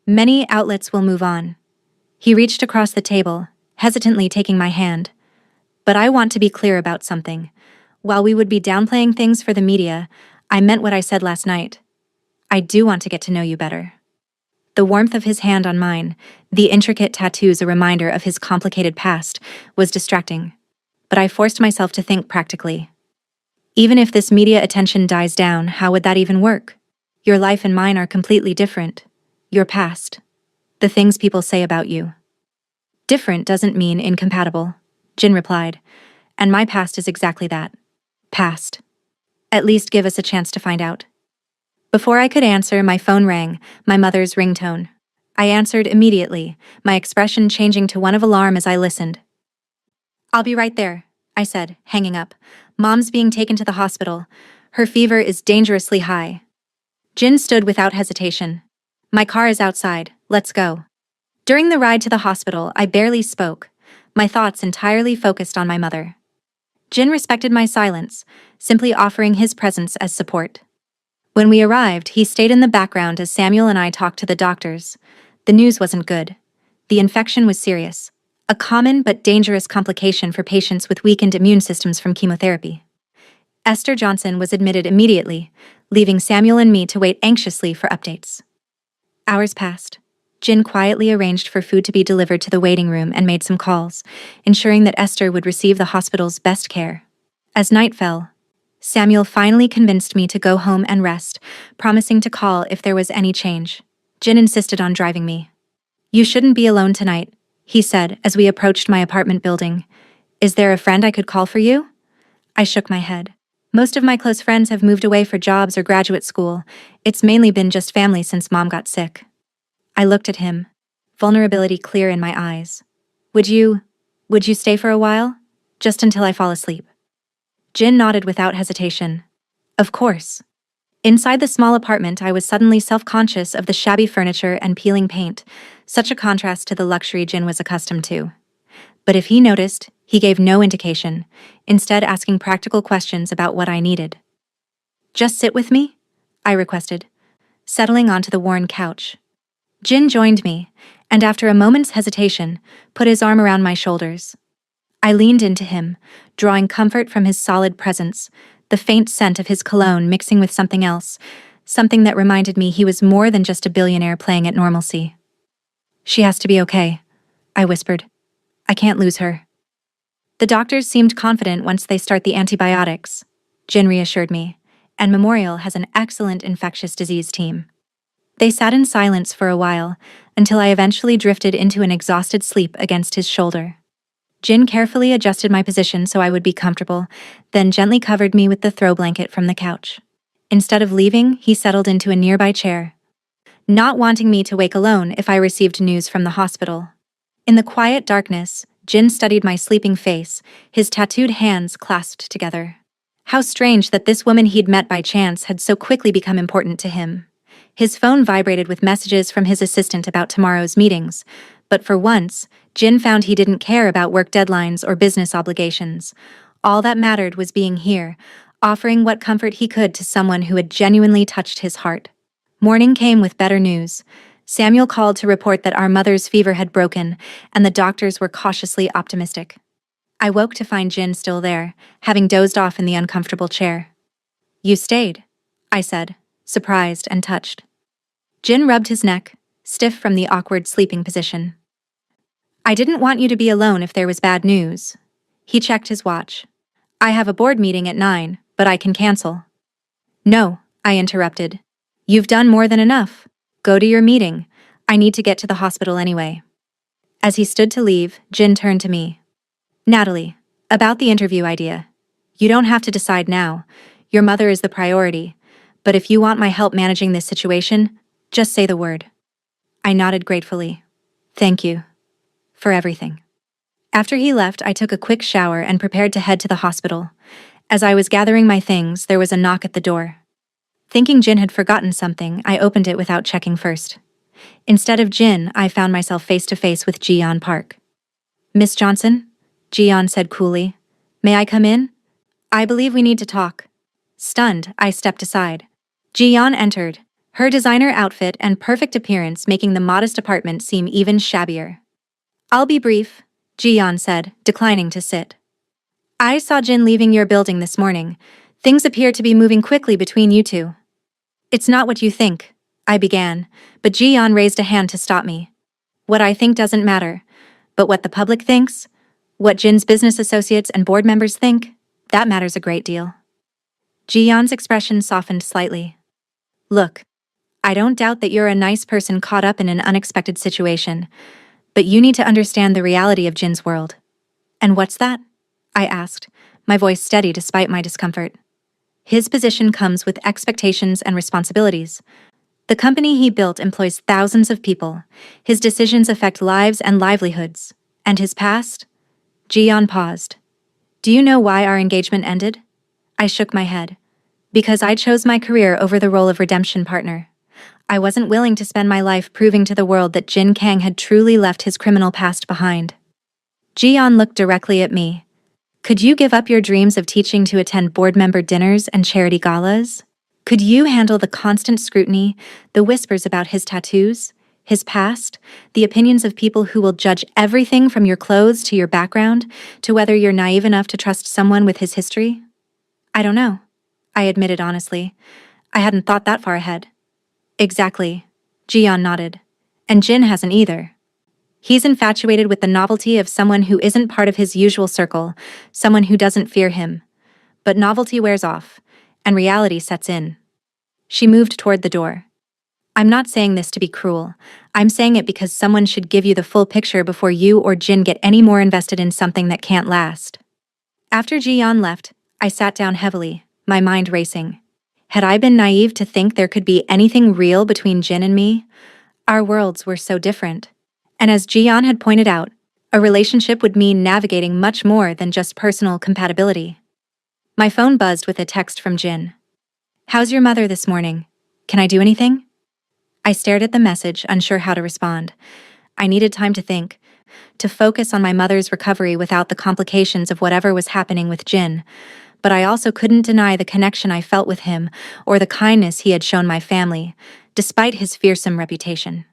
many outlets will move on. He reached across the table, hesitantly taking my hand. But I want to be clear about something. While we would be downplaying things for the media, I meant what I said last night. I do want to get to know you better. The warmth of his hand on mine, the intricate tattoos a reminder of his complicated past, was distracting. But I forced myself to think practically. Even if this media attention dies down, how would that even work? Your life and mine are completely different. Your past. The things people say about you. Different doesn't mean incompatible, Jin replied. And my past is exactly that. Past. At least give us a chance to find out. Before I could answer, my phone rang, my mother's ringtone. I answered immediately, my expression changing to one of alarm as I listened. I'll be right there, I said, hanging up. Mom's being taken to the hospital. Her fever is dangerously high. Jin stood without hesitation. My car is outside, let's go. During the ride to the hospital, I barely spoke, my thoughts entirely focused on my mother. Jin respected my silence, simply offering his presence as support. When we arrived, he stayed in the background as Samuel and I talked to the doctors. The news wasn't good. The infection was serious, a common but dangerous complication for patients with weakened immune systems from chemotherapy. Esther Johnson was admitted immediately, leaving Samuel and me to wait anxiously for updates. Hours passed. Jin quietly arranged for food to be delivered to the waiting room and made some calls, ensuring that Esther would receive the hospital's best care. As night fell, Samuel finally convinced me to go home and rest, promising to call if there was any change. Jin insisted on driving me. You shouldn't be alone tonight, he said as we approached my apartment building. Is there a friend I could call for you? I shook my head. Most of my close friends have moved away for jobs or graduate school. It's mainly been just family since Mom got sick. I looked at him, vulnerability clear in my eyes. Would you stay for a while? Just until I fall asleep. Jin nodded without hesitation. Of course. Inside the small apartment, I was suddenly self-conscious of the shabby furniture and peeling paint, such a contrast to the luxury Jin was accustomed to. But if he noticed, he gave no indication, instead asking practical questions about what I needed. Just sit with me? I requested, settling onto the worn couch. Jin joined me, and after a moment's hesitation, put his arm around my shoulders. I leaned into him, drawing comfort from his solid presence, the faint scent of his cologne mixing with something else, something that reminded me he was more than just a billionaire playing at normalcy. She has to be okay, I whispered. I can't lose her. The doctors seemed confident once they start the antibiotics, Jin reassured me, and Memorial has an excellent infectious disease team. They sat in silence for a while, until I eventually drifted into an exhausted sleep against his shoulder. Jin carefully adjusted my position so I would be comfortable, then gently covered me with the throw blanket from the couch. Instead of leaving, he settled into a nearby chair, not wanting me to wake alone if I received news from the hospital. In the quiet darkness, Jin studied my sleeping face, his tattooed hands clasped together. How strange that this woman he'd met by chance had so quickly become important to him. His phone vibrated with messages from his assistant about tomorrow's meetings, but for once, Jin found he didn't care about work deadlines or business obligations. All that mattered was being here, offering what comfort he could to someone who had genuinely touched his heart. Morning came with better news. Samuel called to report that our mother's fever had broken, and the doctors were cautiously optimistic. I woke to find Jin still there, having dozed off in the uncomfortable chair. "You stayed," I said, surprised and touched. Jin rubbed his neck, stiff from the awkward sleeping position. "I didn't want you to be alone if there was bad news." He checked his watch. "I have a board meeting at 9, but I can cancel." "No," I interrupted. "You've done more than enough. Go to your meeting. I need to get to the hospital anyway." As he stood to leave, Jin turned to me. "Natalie, about the interview idea. You don't have to decide now. Your mother is the priority. But if you want my help managing this situation, just say the word." I nodded gratefully. "Thank you. For everything." After he left, I took a quick shower and prepared to head to the hospital. As I was gathering my things, there was a knock at the door. Thinking Jin had forgotten something, I opened it without checking first. Instead of Jin, I found myself face to face with Ji-yeon Park. "Miss Johnson?" Ji-yeon said coolly. "May I come in? I believe we need to talk." Stunned, I stepped aside. Ji-yeon entered, her designer outfit and perfect appearance making the modest apartment seem even shabbier. "I'll be brief," Ji-yeon said, declining to sit. "I saw Jin leaving your building this morning. Things appear to be moving quickly between you two." "It's not what you think," I began, but Ji-yeon raised a hand to stop me. "What I think doesn't matter, but what the public thinks, what Jin's business associates and board members think, that matters a great deal." Ji-yeon's expression softened slightly. "Look, I don't doubt that you're a nice person caught up in an unexpected situation, but you need to understand the reality of Jin's world." "And what's that?" I asked, my voice steady despite my discomfort. "His position comes with expectations and responsibilities. The company he built employs thousands of people. His decisions affect lives and livelihoods. And his past?" Ji-yeon paused. "Do you know why our engagement ended?" I shook my head. "Because I chose my career over the role of redemption partner. I wasn't willing to spend my life proving to the world that Jin Kang had truly left his criminal past behind." Ji-yeon looked directly at me. "Could you give up your dreams of teaching to attend board member dinners and charity galas? Could you handle the constant scrutiny, the whispers about his tattoos, his past, the opinions of people who will judge everything from your clothes to your background, to whether you're naive enough to trust someone with his history?" "I don't know," I admitted honestly. "I hadn't thought that far ahead." "Exactly," Ji-yeon nodded. "And Jin hasn't either. He's infatuated with the novelty of someone who isn't part of his usual circle, someone who doesn't fear him. But novelty wears off, and reality sets in." She moved toward the door. "I'm not saying this to be cruel. I'm saying it because someone should give you the full picture before you or Jin get any more invested in something that can't last." After Ji-yeon left, I sat down heavily, my mind racing. Had I been naive to think there could be anything real between Jin and me? Our worlds were so different. And as Ji-yeon had pointed out, a relationship would mean navigating much more than just personal compatibility. My phone buzzed with a text from Jin. "How's your mother this morning? Can I do anything?" I stared at the message, unsure how to respond. I needed time to think, to focus on my mother's recovery without the complications of whatever was happening with Jin. But I also couldn't deny the connection I felt with him or the kindness he had shown my family, despite his fearsome reputation.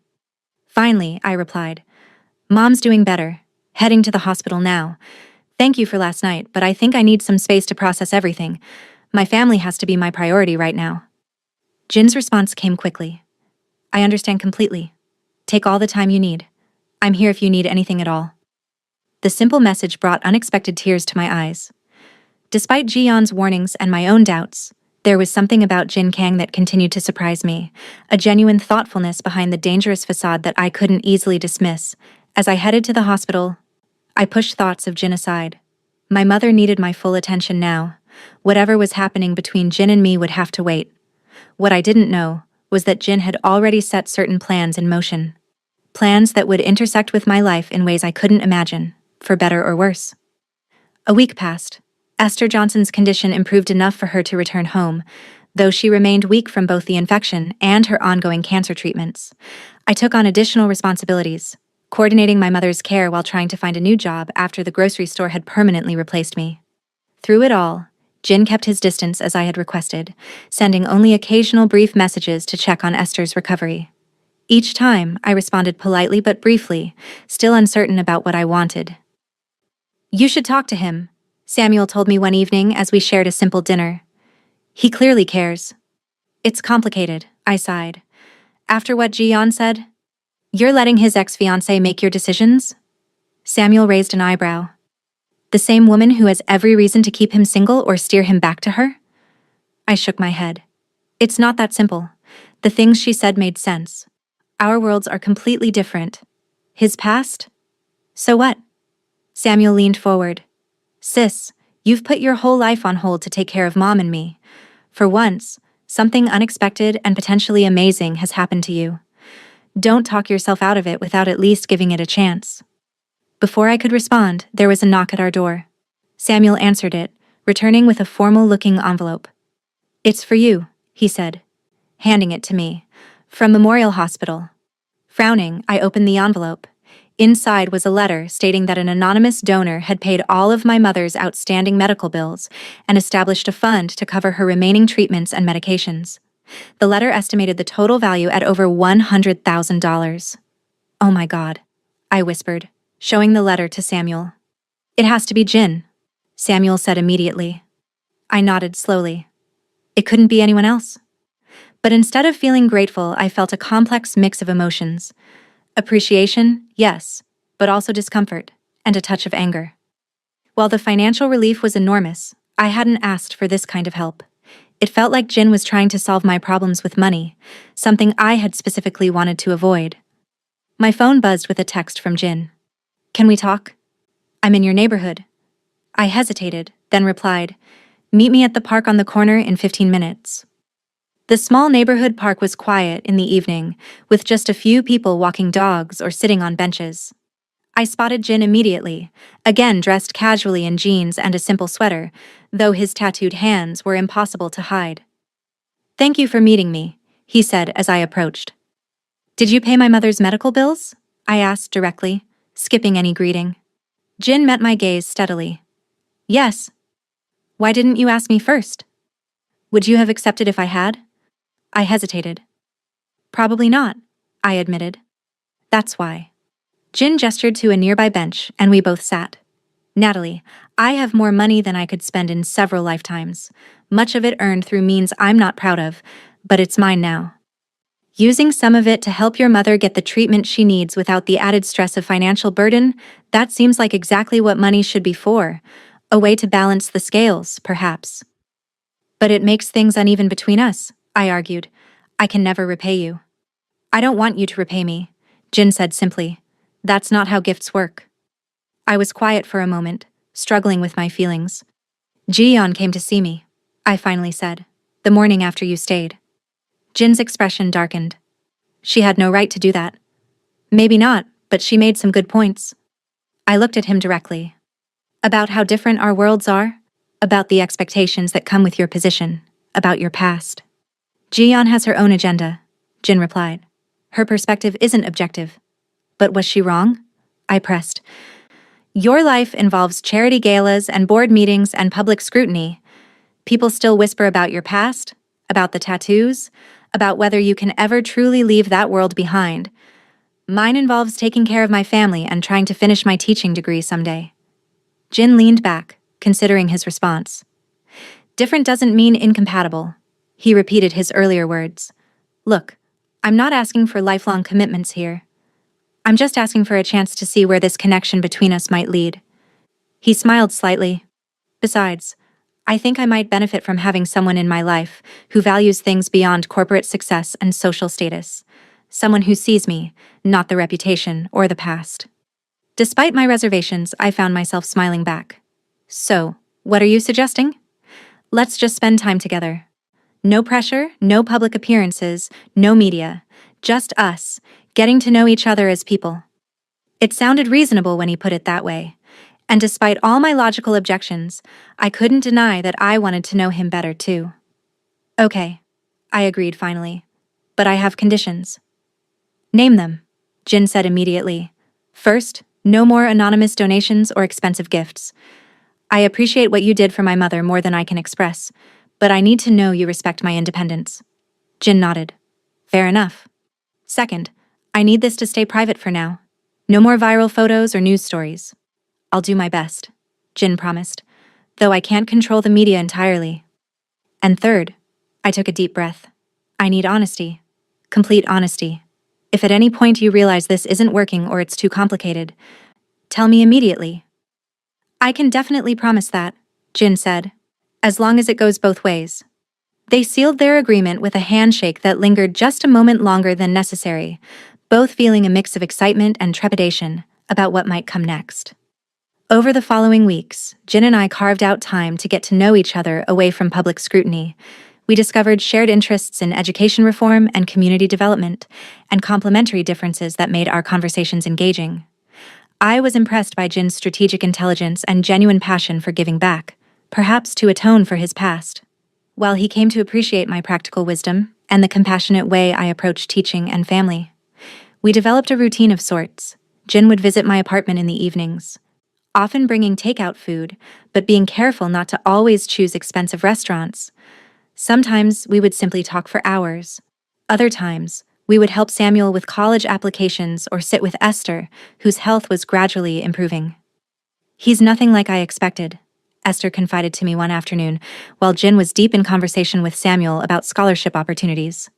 Finally, I replied, "Mom's doing better, heading to the hospital now. Thank you for last night, but I think I need some space to process everything. My family has to be my priority right now." Jin's response came quickly. "I understand completely. Take all the time you need. I'm here if you need anything at all." The simple message brought unexpected tears to my eyes. Despite Ji-yeon's warnings and my own doubts, there was something about Jin Kang that continued to surprise me, a genuine thoughtfulness behind the dangerous facade that I couldn't easily dismiss. As I headed to the hospital, I pushed thoughts of Jin aside. My mother needed my full attention now. Whatever was happening between Jin and me would have to wait. What I didn't know was that Jin had already set certain plans in motion. Plans that would intersect with my life in ways I couldn't imagine, for better or worse. A week passed. Esther Johnson's condition improved enough for her to return home, though she remained weak from both the infection and her ongoing cancer treatments. I took on additional responsibilities, coordinating my mother's care while trying to find a new job after the grocery store had permanently replaced me. Through it all, Jin kept his distance as I had requested, sending only occasional brief messages to check on Esther's recovery. Each time, I responded politely but briefly, still uncertain about what I wanted. "You should talk to him," Samuel told me one evening as we shared a simple dinner. "He clearly cares." "It's complicated," I sighed. "After what Ji-yeon said?" "You're letting his ex-fiancée make your decisions?" Samuel raised an eyebrow. "The same woman who has every reason to keep him single or steer him back to her?" I shook my head. "It's not that simple. The things she said made sense. Our worlds are completely different. His past? So what?" Samuel leaned forward. "Sis, you've put your whole life on hold to take care of Mom and me. For once, something unexpected and potentially amazing has happened to you. Don't talk yourself out of it without at least giving it a chance." Before I could respond, there was a knock at our door. Samuel answered it, returning with a formal-looking envelope. "It's for you," he said, handing it to me. "From Memorial Hospital." Frowning, I opened the envelope. Inside was a letter stating that an anonymous donor had paid all of my mother's outstanding medical bills and established a fund to cover her remaining treatments and medications. The letter estimated the total value at over $100,000. "Oh my God," I whispered, showing the letter to Samuel. "It has to be Jin," Samuel said immediately. I nodded slowly. It couldn't be anyone else. But instead of feeling grateful, I felt a complex mix of emotions. Appreciation, yes, but also discomfort, and a touch of anger. While the financial relief was enormous, I hadn't asked for this kind of help. It felt like Jin was trying to solve my problems with money, something I had specifically wanted to avoid. My phone buzzed with a text from Jin. "Can we talk? I'm in your neighborhood." I hesitated, then replied, "Meet me at the park on the corner in 15 minutes. The small neighborhood park was quiet in the evening, with just a few people walking dogs or sitting on benches. I spotted Jin immediately, again dressed casually in jeans and a simple sweater, though his tattooed hands were impossible to hide. "Thank you for meeting me," he said as I approached. "Did you pay my mother's medical bills?" I asked directly, skipping any greeting. Jin met my gaze steadily. "Yes." "Why didn't you ask me first?" "Would you have accepted if I had?" I hesitated. "Probably not," I admitted. "That's why." Jin gestured to a nearby bench, and we both sat. "Natalie, I have more money than I could spend in several lifetimes, much of it earned through means I'm not proud of, but it's mine now. Using some of it to help your mother get the treatment she needs without the added stress of financial burden, that seems like exactly what money should be for, a way to balance the scales, perhaps." "But it makes things uneven between us," I argued. "I can never repay you." "I don't want you to repay me," Jin said simply. "That's not how gifts work." I was quiet for a moment, struggling with my feelings. "Ji-yeon came to see me," I finally said, "the morning after you stayed." Jin's expression darkened. "She had no right to do that." "Maybe not, but she made some good points." I looked at him directly. "About how different our worlds are? About the expectations that come with your position? About your past?" "Ji-yeon has her own agenda," Jin replied. "Her perspective isn't objective." "But was she wrong?" I pressed. "Your life involves charity galas and board meetings and public scrutiny. People still whisper about your past, about the tattoos, about whether you can ever truly leave that world behind. Mine involves taking care of my family and trying to finish my teaching degree someday." Jin leaned back, considering his response. "Different doesn't mean incompatible." He repeated his earlier words. "Look, I'm not asking for lifelong commitments here. I'm just asking for a chance to see where this connection between us might lead." He smiled slightly. "Besides, I think I might benefit from having someone in my life who values things beyond corporate success and social status. Someone who sees me, not the reputation or the past." Despite my reservations, I found myself smiling back. "So, what are you suggesting?" "Let's just spend time together." No pressure, no public appearances, no media. Just us, getting to know each other as people. It sounded reasonable when he put it that way. And despite all my logical objections, I couldn't deny that I wanted to know him better too. Okay, I agreed finally. But I have conditions. Name them, Jin said immediately. First, no more anonymous donations or expensive gifts. I appreciate what you did for my mother more than I can express, but I need to know you respect my independence. Jin nodded. Fair enough. Second, I need this to stay private for now. No more viral photos or news stories. I'll do my best, Jin promised, though I can't control the media entirely. And third, I took a deep breath. I need honesty. Complete honesty. If at any point you realize this isn't working or it's too complicated, tell me immediately. I can definitely promise that, Jin said, as long as it goes both ways. They sealed their agreement with a handshake that lingered just a moment longer than necessary, both feeling a mix of excitement and trepidation about what might come next. Over the following weeks, Jin and I carved out time to get to know each other away from public scrutiny. We discovered shared interests in education reform and community development, and complementary differences that made our conversations engaging. I was impressed by Jin's strategic intelligence and genuine passion for giving back, perhaps to atone for his past, while he came to appreciate my practical wisdom and the compassionate way I approached teaching and family. We developed a routine of sorts. Jin would visit my apartment in the evenings, often bringing takeout food, but being careful not to always choose expensive restaurants. Sometimes we would simply talk for hours. Other times, we would help Samuel with college applications or sit with Esther, whose health was gradually improving. He's nothing like I expected, Esther confided to me one afternoon, while Jin was deep in conversation with Samuel about scholarship opportunities.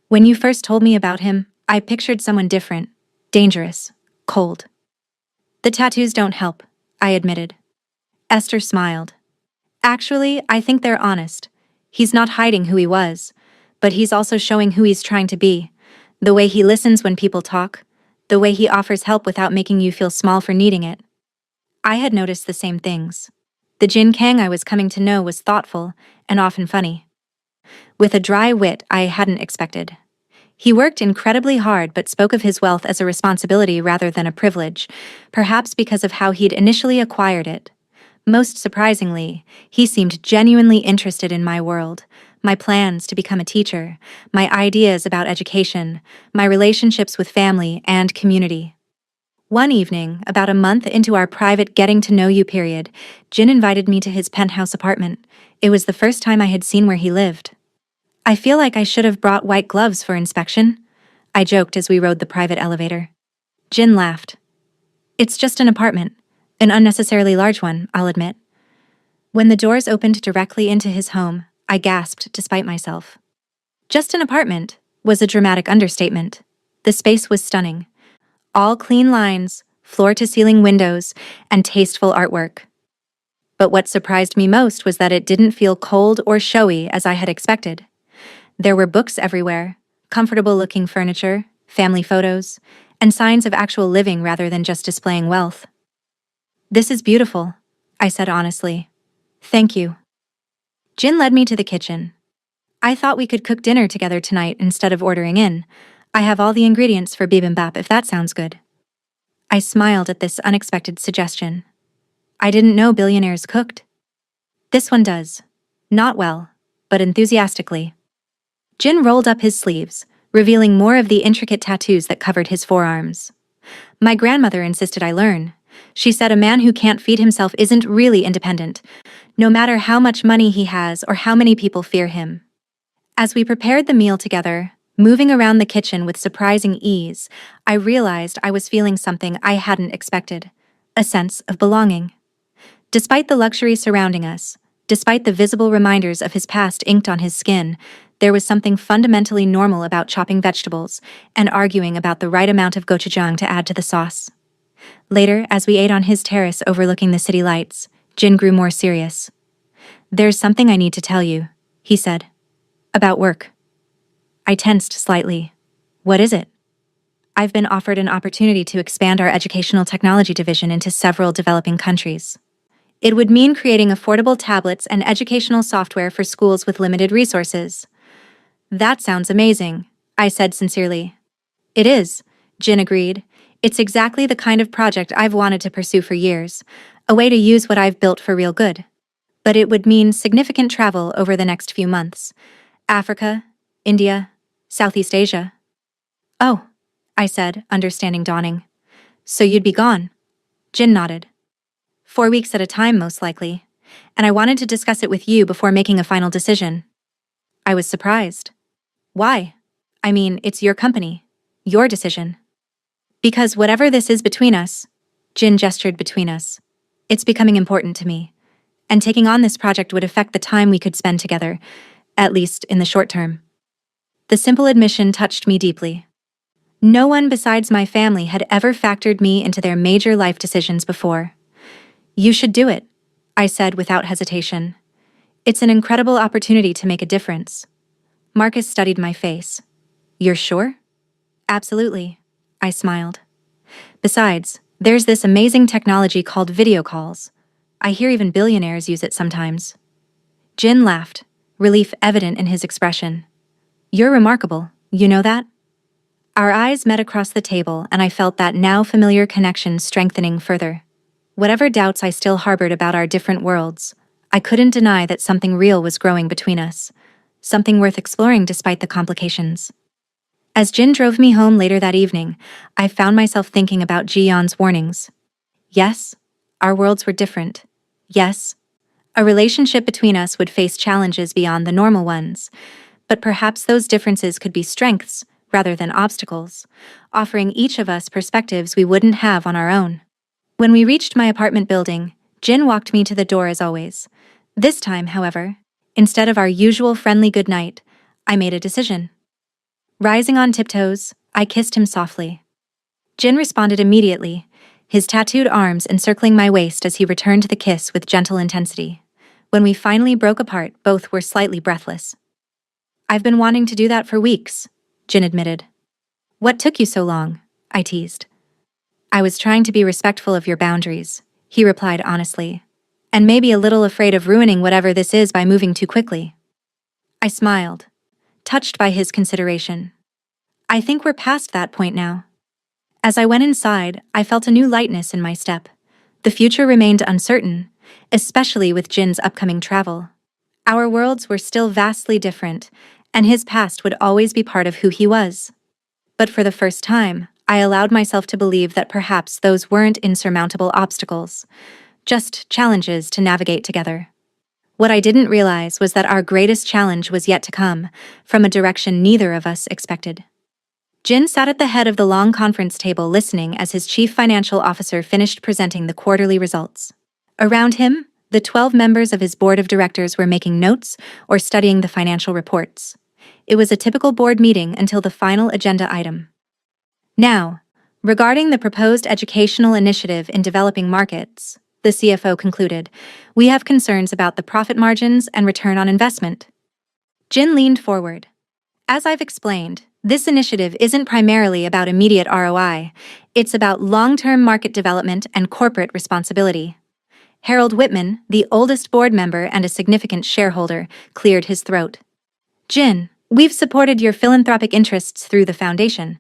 When you first told me about him, I pictured someone different, dangerous, cold. The tattoos don't help, I admitted. Esther smiled. Actually, I think they're honest. He's not hiding who he was, but he's also showing who he's trying to be. The way he listens when people talk, the way he offers help without making you feel small for needing it. I had noticed the same things. The Jin Kang I was coming to know was thoughtful and often funny, with a dry wit I hadn't expected. He worked incredibly hard but spoke of his wealth as a responsibility rather than a privilege, perhaps because of how he'd initially acquired it. Most surprisingly, he seemed genuinely interested in my world, my plans to become a teacher, my ideas about education, my relationships with family and community. One evening, about a month into our private getting-to-know-you period, Jin invited me to his penthouse apartment. It was the first time I had seen where he lived. I feel like I should have brought white gloves for inspection, I joked as we rode the private elevator. Jin laughed. It's just an apartment, an unnecessarily large one, I'll admit. When the doors opened directly into his home, I gasped despite myself. Just an apartment was a dramatic understatement. The space was stunning. All clean lines, floor-to-ceiling windows, and tasteful artwork. But what surprised me most was that it didn't feel cold or showy as I had expected. There were books everywhere, comfortable-looking furniture, family photos, and signs of actual living rather than just displaying wealth. This is beautiful, I said honestly. Thank you. Jin led me to the kitchen. I thought we could cook dinner together tonight instead of ordering in. I have all the ingredients for bibimbap if that sounds good. I smiled at this unexpected suggestion. I didn't know billionaires cooked. This one does. Not well, but enthusiastically. Jin rolled up his sleeves, revealing more of the intricate tattoos that covered his forearms. My grandmother insisted I learn. She said a man who can't feed himself isn't really independent, no matter how much money he has or how many people fear him. As we prepared the meal together, moving around the kitchen with surprising ease, I realized I was feeling something I hadn't expected, a sense of belonging. Despite the luxury surrounding us, despite the visible reminders of his past inked on his skin, there was something fundamentally normal about chopping vegetables and arguing about the right amount of gochujang to add to the sauce. Later, as we ate on his terrace overlooking the city lights, Jin grew more serious. There's something I need to tell you, he said. About work. I tensed slightly. What is it? I've been offered an opportunity to expand our educational technology division into several developing countries. It would mean creating affordable tablets and educational software for schools with limited resources. That sounds amazing, I said sincerely. It is, Jin agreed. It's exactly the kind of project I've wanted to pursue for years, a way to use what I've built for real good. But it would mean significant travel over the next few months. Africa, India, Southeast Asia. Oh, I said, understanding dawning. So you'd be gone? Jin nodded. 4 weeks at a time, most likely. And I wanted to discuss it with you before making a final decision. I was surprised. Why? I mean, it's your company. Your decision. Because whatever this is between us, Jin gestured between us, it's becoming important to me. And taking on this project would affect the time we could spend together, at least in the short term. The simple admission touched me deeply. No one besides my family had ever factored me into their major life decisions before. You should do it, I said without hesitation. It's an incredible opportunity to make a difference. Marcus studied my face. You're sure? Absolutely, I smiled. Besides, there's this amazing technology called video calls. I hear even billionaires use it sometimes. Jin laughed, relief evident in his expression. You're remarkable, you know that? Our eyes met across the table, and I felt that now familiar connection strengthening further. Whatever doubts I still harbored about our different worlds, I couldn't deny that something real was growing between us, something worth exploring despite the complications. As Jin drove me home later that evening, I found myself thinking about Ji-yeon's warnings. Yes, our worlds were different. Yes, a relationship between us would face challenges beyond the normal ones, but perhaps those differences could be strengths rather than obstacles, offering each of us perspectives we wouldn't have on our own. When we reached my apartment building, Jin walked me to the door as always. This time, however, instead of our usual friendly goodnight, I made a decision. Rising on tiptoes, I kissed him softly. Jin responded immediately, his tattooed arms encircling my waist as he returned the kiss with gentle intensity. When we finally broke apart, both were slightly breathless. I've been wanting to do that for weeks, Jin admitted. What took you so long? I teased. I was trying to be respectful of your boundaries, he replied honestly, and maybe a little afraid of ruining whatever this is by moving too quickly. I smiled, touched by his consideration. I think we're past that point now. As I went inside, I felt a new lightness in my step. The future remained uncertain, especially with Jin's upcoming travel. Our worlds were still vastly different, and his past would always be part of who he was. But for the first time, I allowed myself to believe that perhaps those weren't insurmountable obstacles, just challenges to navigate together. What I didn't realize was that our greatest challenge was yet to come, from a direction neither of us expected. Jin sat at the head of the long conference table listening as his chief financial officer finished presenting the quarterly results. Around him, the 12 members of his board of directors were making notes or studying the financial reports. It was a typical board meeting until the final agenda item. Now, regarding the proposed educational initiative in developing markets, the CFO concluded, we have concerns about the profit margins and return on investment. Jin leaned forward. As I've explained, this initiative isn't primarily about immediate ROI, it's about long-term market development and corporate responsibility. Harold Whitman, the oldest board member and a significant shareholder, cleared his throat. Jin, we've supported your philanthropic interests through the foundation,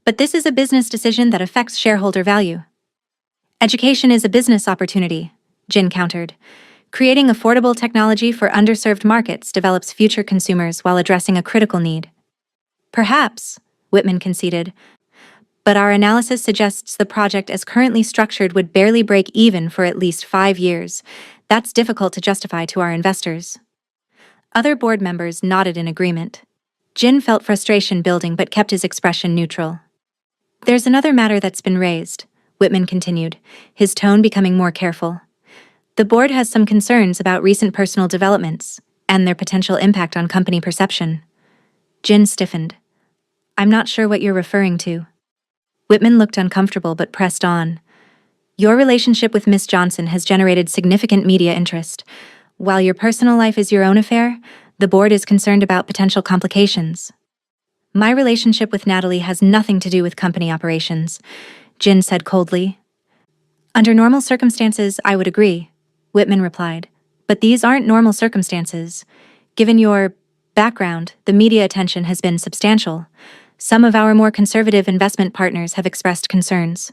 but this is a business decision that affects shareholder value. Education is a business opportunity, Jin countered. Creating affordable technology for underserved markets develops future consumers while addressing a critical need. Perhaps, Whitman conceded, but our analysis suggests the project as currently structured would barely break even for at least 5 years. That's difficult to justify to our investors. Other board members nodded in agreement. Jin felt frustration building but kept his expression neutral. There's another matter that's been raised, Whitman continued, his tone becoming more careful. The board has some concerns about recent personal developments and their potential impact on company perception. Jin stiffened. I'm not sure what you're referring to. Whitman looked uncomfortable but pressed on. Your relationship with Miss Johnson has generated significant media interest. While your personal life is your own affair, the board is concerned about potential complications. My relationship with Natalie has nothing to do with company operations, Jin said coldly. Under normal circumstances, I would agree, Whitman replied. But these aren't normal circumstances. Given your background, the media attention has been substantial. Some of our more conservative investment partners have expressed concerns.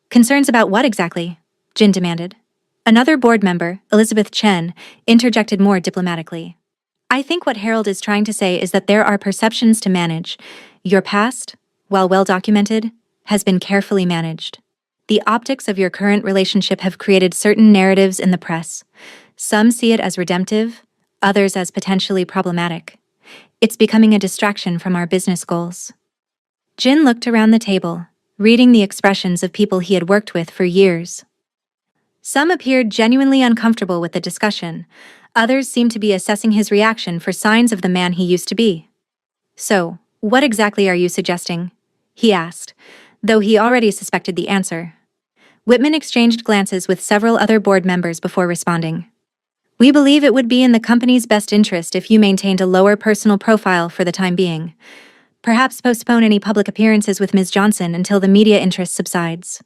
Concerns about what exactly? Jin demanded. Another board member, Elizabeth Chen, interjected more diplomatically. I think what Harold is trying to say is that there are perceptions to manage. Your past, while well documented, has been carefully managed. The optics of your current relationship have created certain narratives in the press. Some see it as redemptive, others as potentially problematic. It's becoming a distraction from our business goals. Jin looked around the table, reading the expressions of people he had worked with for years. Some appeared genuinely uncomfortable with the discussion. Others seemed to be assessing his reaction for signs of the man he used to be. So, what exactly are you suggesting? He asked, though he already suspected the answer. Whitman exchanged glances with several other board members before responding. We believe it would be in the company's best interest if you maintained a lower personal profile for the time being. Perhaps postpone any public appearances with Ms. Johnson until the media interest subsides.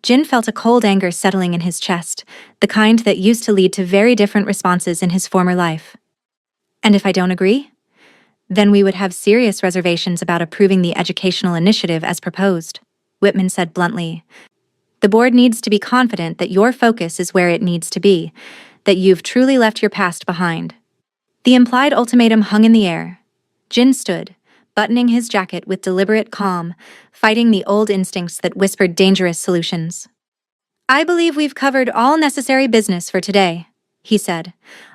Jin felt a cold anger settling in his chest, the kind that used to lead to very different responses in his former life. And if I don't agree? Then we would have serious reservations about approving the educational initiative as proposed, Whitman said bluntly. The board needs to be confident that your focus is where it needs to be, that you've truly left your past behind. The implied ultimatum hung in the air. Jin stood, buttoning his jacket with deliberate calm, fighting the old instincts that whispered dangerous solutions. I believe we've covered all necessary business for today, he said.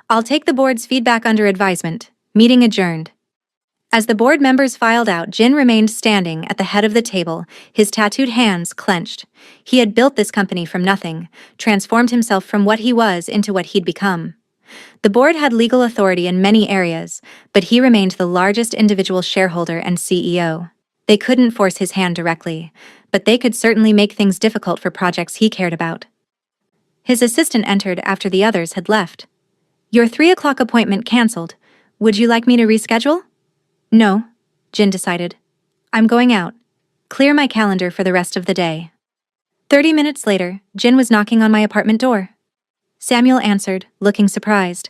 I'll take the board's feedback under advisement. Meeting adjourned. As the board members filed out, Jin remained standing at the head of the table, his tattooed hands clenched. He had built this company from nothing, transformed himself from what he was into what he'd become. The board had legal authority in many areas, but he remained the largest individual shareholder and CEO. They couldn't force his hand directly, but they could certainly make things difficult for projects he cared about. His assistant entered after the others had left. Your 3:00 appointment cancelled. Would you like me to reschedule? No, Jin decided. I'm going out. Clear my calendar for the rest of the day. 30 minutes later, Jin was knocking on my apartment door. Samuel answered, looking surprised.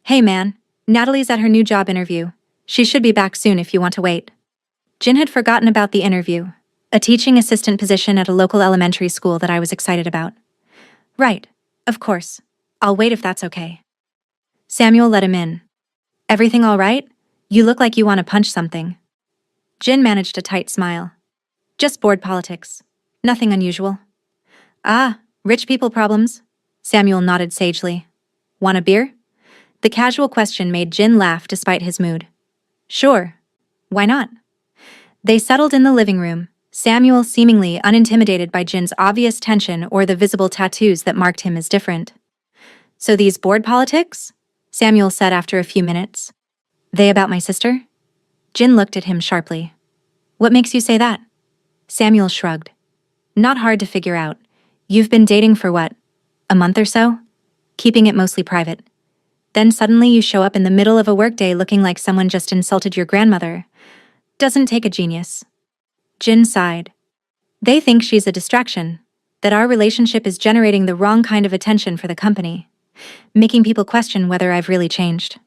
Hey man, Natalie's at her new job interview. She should be back soon if you want to wait. Jin had forgotten about the interview, a teaching assistant position at a local elementary school that I was excited about. Right, of course. I'll wait if that's okay. Samuel let him in. Everything all right? You look like you want to punch something. Jin managed a tight smile. Just board politics. Nothing unusual. Ah, rich people problems. Samuel nodded sagely. Want a beer? The casual question made Jin laugh despite his mood. Sure. Why not? They settled in the living room, Samuel seemingly unintimidated by Jin's obvious tension or the visible tattoos that marked him as different. So these board politics? Samuel said after a few minutes. They about my sister? Jin looked at him sharply. What makes you say that? Samuel shrugged. Not hard to figure out. You've been dating for what? A month or so? Keeping it mostly private. Then suddenly you show up in the middle of a workday looking like someone just insulted your grandmother. Doesn't take a genius. Jin sighed. They think she's a distraction, that our relationship is generating the wrong kind of attention for the company, making people question whether I've really changed.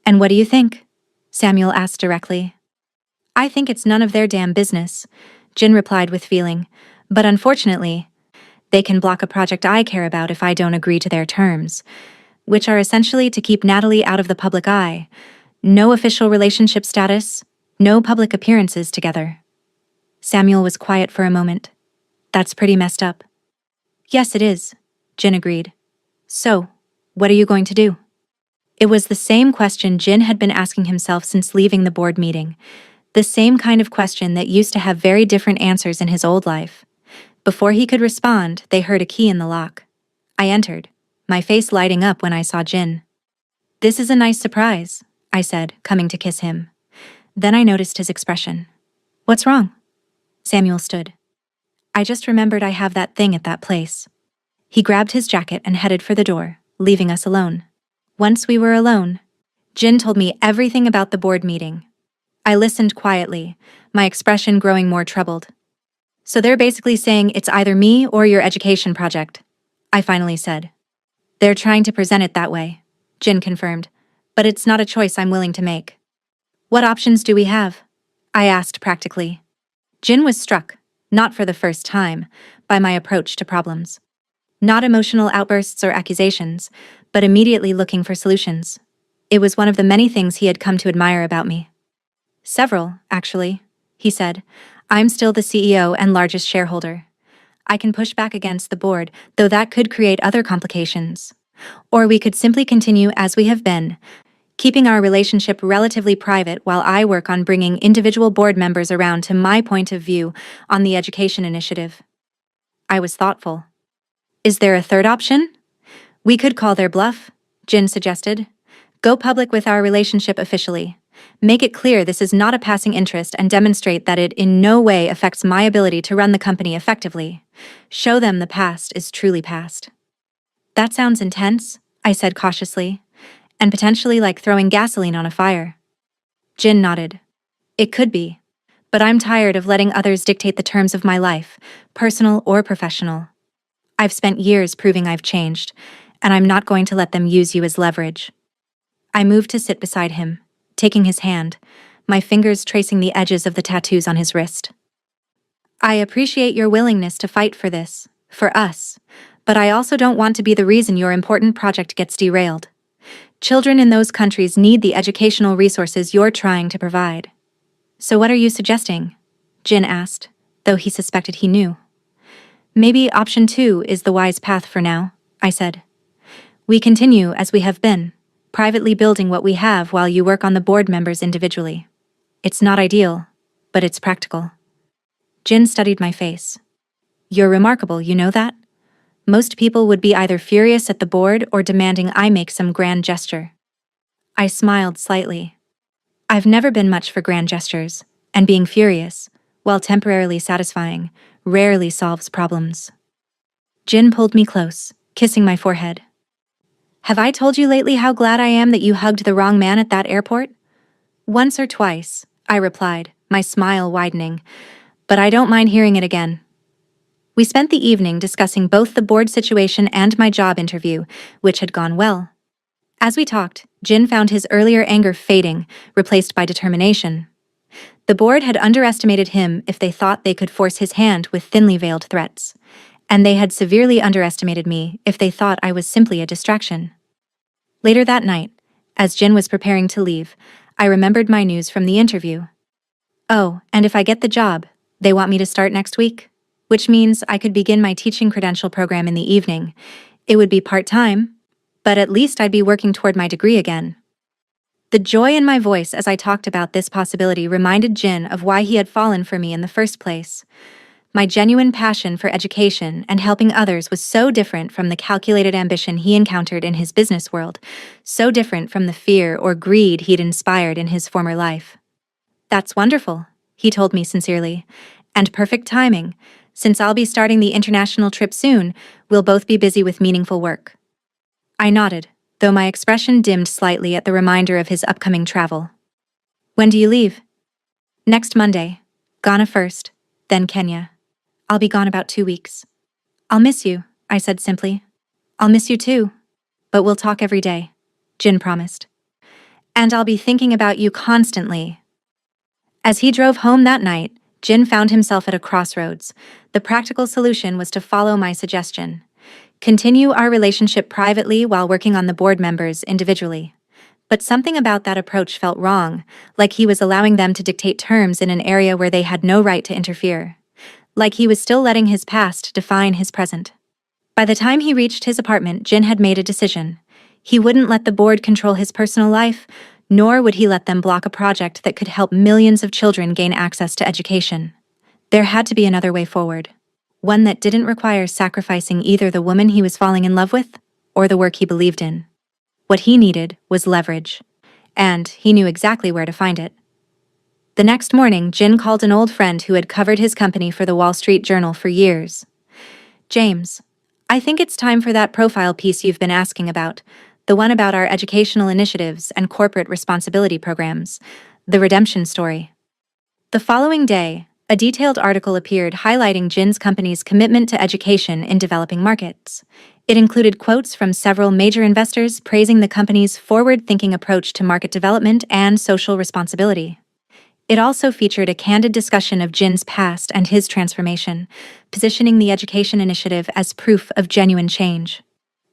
And what do you think? Samuel asked directly. I think it's none of their damn business, Jin replied with feeling, but unfortunately, they can block a project I care about if I don't agree to their terms, which are essentially to keep Natalie out of the public eye. No official relationship status, no public appearances together. Samuel was quiet for a moment. That's pretty messed up. Yes, it is, Jin agreed. So, what are you going to do? It was the same question Jin had been asking himself since leaving the board meeting, the same kind of question that used to have very different answers in his old life. Before he could respond, they heard a key in the lock. I entered, my face lighting up when I saw Jin. This is a nice surprise, I said, coming to kiss him. Then I noticed his expression. What's wrong? Samuel stood. I just remembered I have that thing at that place. He grabbed his jacket and headed for the door, leaving us alone. Once we were alone, Jin told me everything about the board meeting. I listened quietly, my expression growing more troubled. So they're basically saying it's either me or your education project, I finally said. They're trying to present it that way, Jin confirmed, but it's not a choice I'm willing to make. What options do we have? I asked practically. Jin was struck, not for the first time, by my approach to problems. Not emotional outbursts or accusations, but immediately looking for solutions. It was one of the many things he had come to admire about me. Several, actually, he said. I'm still the CEO and largest shareholder. I can push back against the board, though that could create other complications. Or we could simply continue as we have been, keeping our relationship relatively private while I work on bringing individual board members around to my point of view on the education initiative. I was thoughtful. Is there a third option? We could call their bluff, Jin suggested. Go public with our relationship officially. Make it clear this is not a passing interest and demonstrate that it in no way affects my ability to run the company effectively. Show them the past is truly past. That sounds intense, I said cautiously, and potentially like throwing gasoline on a fire. Jin nodded. It could be, but I'm tired of letting others dictate the terms of my life, personal or professional. I've spent years proving I've changed, and I'm not going to let them use you as leverage. I moved to sit beside him, taking his hand, my fingers tracing the edges of the tattoos on his wrist. I appreciate your willingness to fight for this, for us, but I also don't want to be the reason your important project gets derailed. Children in those countries need the educational resources you're trying to provide. So what are you suggesting? Jin asked, though he suspected he knew. Maybe option 2 is the wise path for now, I said. We continue as we have been, privately building what we have while you work on the board members individually. It's not ideal, but it's practical. Jin studied my face. You're remarkable, you know that? Most people would be either furious at the board or demanding I make some grand gesture. I smiled slightly. I've never been much for grand gestures, and being furious, while temporarily satisfying, rarely solves problems. Jin pulled me close, kissing my forehead. Have I told you lately how glad I am that you hugged the wrong man at that airport? Once or twice, I replied, my smile widening, but I don't mind hearing it again. We spent the evening discussing both the board situation and my job interview, which had gone well. As we talked, Jin found his earlier anger fading, replaced by determination. The board had underestimated him if they thought they could force his hand with thinly veiled threats, and they had severely underestimated me if they thought I was simply a distraction. Later that night, as Jin was preparing to leave, I remembered my news from the interview. Oh, and if I get the job, they want me to start next week, which means I could begin my teaching credential program in the evening. It would be part-time, but at least I'd be working toward my degree again. The joy in my voice as I talked about this possibility reminded Jin of why he had fallen for me in the first place. My genuine passion for education and helping others was so different from the calculated ambition he encountered in his business world, so different from the fear or greed he'd inspired in his former life. That's wonderful, he told me sincerely, and perfect timing. Since I'll be starting the international trip soon, we'll both be busy with meaningful work. I nodded, though my expression dimmed slightly at the reminder of his upcoming travel. When do you leave? Next Monday. Ghana first, then Kenya. I'll be gone about 2 weeks. I'll miss you, I said simply. I'll miss you too. But we'll talk every day, Jin promised. And I'll be thinking about you constantly. As he drove home that night, Jin found himself at a crossroads. The practical solution was to follow my suggestion. Continue our relationship privately while working on the board members individually. But something about that approach felt wrong, like he was allowing them to dictate terms in an area where they had no right to interfere. Like he was still letting his past define his present. By the time he reached his apartment, Jin had made a decision. He wouldn't let the board control his personal life, nor would he let them block a project that could help millions of children gain access to education. There had to be another way forward. One that didn't require sacrificing either the woman he was falling in love with or the work he believed in. What he needed was leverage, and he knew exactly where to find it. The next morning, Jin called an old friend who had covered his company for the Wall Street Journal for years. James, I think it's time for that profile piece you've been asking about, the one about our educational initiatives and corporate responsibility programs, the redemption story. The following day, a detailed article appeared highlighting Jin's company's commitment to education in developing markets. It included quotes from several major investors praising the company's forward-thinking approach to market development and social responsibility. It also featured a candid discussion of Jin's past and his transformation, positioning the education initiative as proof of genuine change.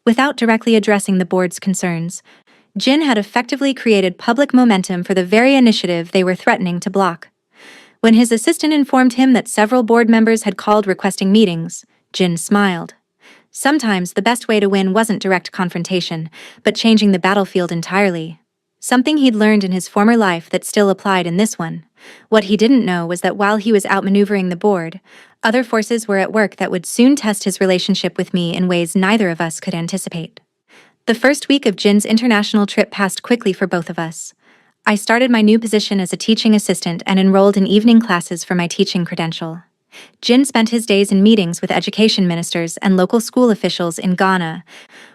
Without directly addressing the board's concerns, Jin had effectively created public momentum for the very initiative they were threatening to block. When his assistant informed him that several board members had called requesting meetings, Jin smiled. Sometimes the best way to win wasn't direct confrontation, but changing the battlefield entirely. Something he'd learned in his former life that still applied in this one. What he didn't know was that while he was outmaneuvering the board, other forces were at work that would soon test his relationship with me in ways neither of us could anticipate. The first week of Jin's international trip passed quickly for both of us. I started my new position as a teaching assistant and enrolled in evening classes for my teaching credential. Jin spent his days in meetings with education ministers and local school officials in Ghana,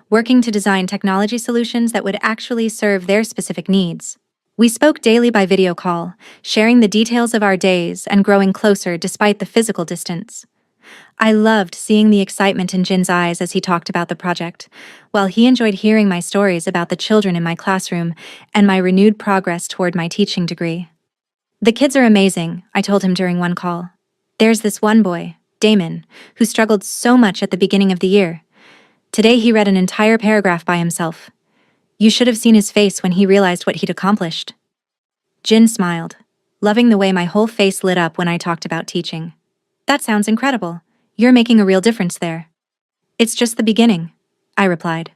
working to design technology solutions that would actually serve their specific needs. We spoke daily by video call, sharing the details of our days and growing closer despite the physical distance. I loved seeing the excitement in Jin's eyes as he talked about the project, while he enjoyed hearing my stories about the children in my classroom and my renewed progress toward my teaching degree. "The kids are amazing," I told him during one call. "There's this one boy, Damon, who struggled so much at the beginning of the year. Today he read an entire paragraph by himself. You should have seen his face when he realized what he'd accomplished." Jin smiled, loving the way my whole face lit up when I talked about teaching. "That sounds incredible. You're making a real difference there." "It's just the beginning," I replied.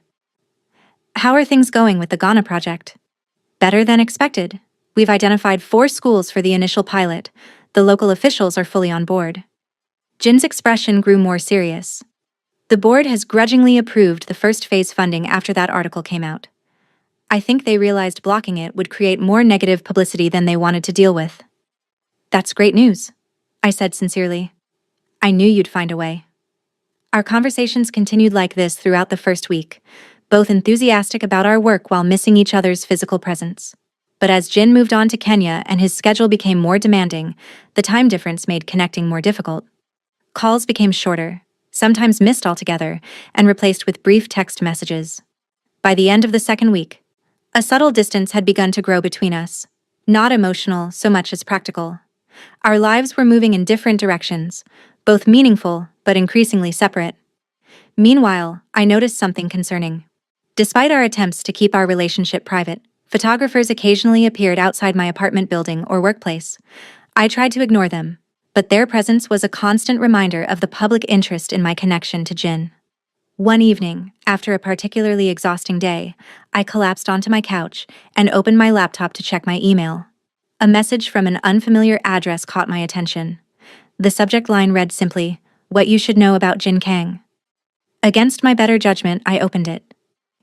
"How are things going with the Ghana project?" "Better than expected. We've identified 4 schools for the initial pilot. The local officials are fully on board." Jin's expression grew more serious. "The board has grudgingly approved the first phase funding after that article came out. I think they realized blocking it would create more negative publicity than they wanted to deal with." "That's great news," I said sincerely. "I knew you'd find a way." Our conversations continued like this throughout the first week, both enthusiastic about our work while missing each other's physical presence. But as Jin moved on to Kenya and his schedule became more demanding, the time difference made connecting more difficult. Calls became shorter, sometimes missed altogether, and replaced with brief text messages. By the end of the second week, a subtle distance had begun to grow between us, not emotional so much as practical. Our lives were moving in different directions, both meaningful but increasingly separate. Meanwhile, I noticed something concerning. Despite our attempts to keep our relationship private, photographers occasionally appeared outside my apartment building or workplace. I tried to ignore them, but their presence was a constant reminder of the public interest in my connection to Jin. One evening, after a particularly exhausting day, I collapsed onto my couch and opened my laptop to check my email. A message from an unfamiliar address caught my attention. The subject line read simply, "What you should know about Jin Kang." Against my better judgment, I opened it.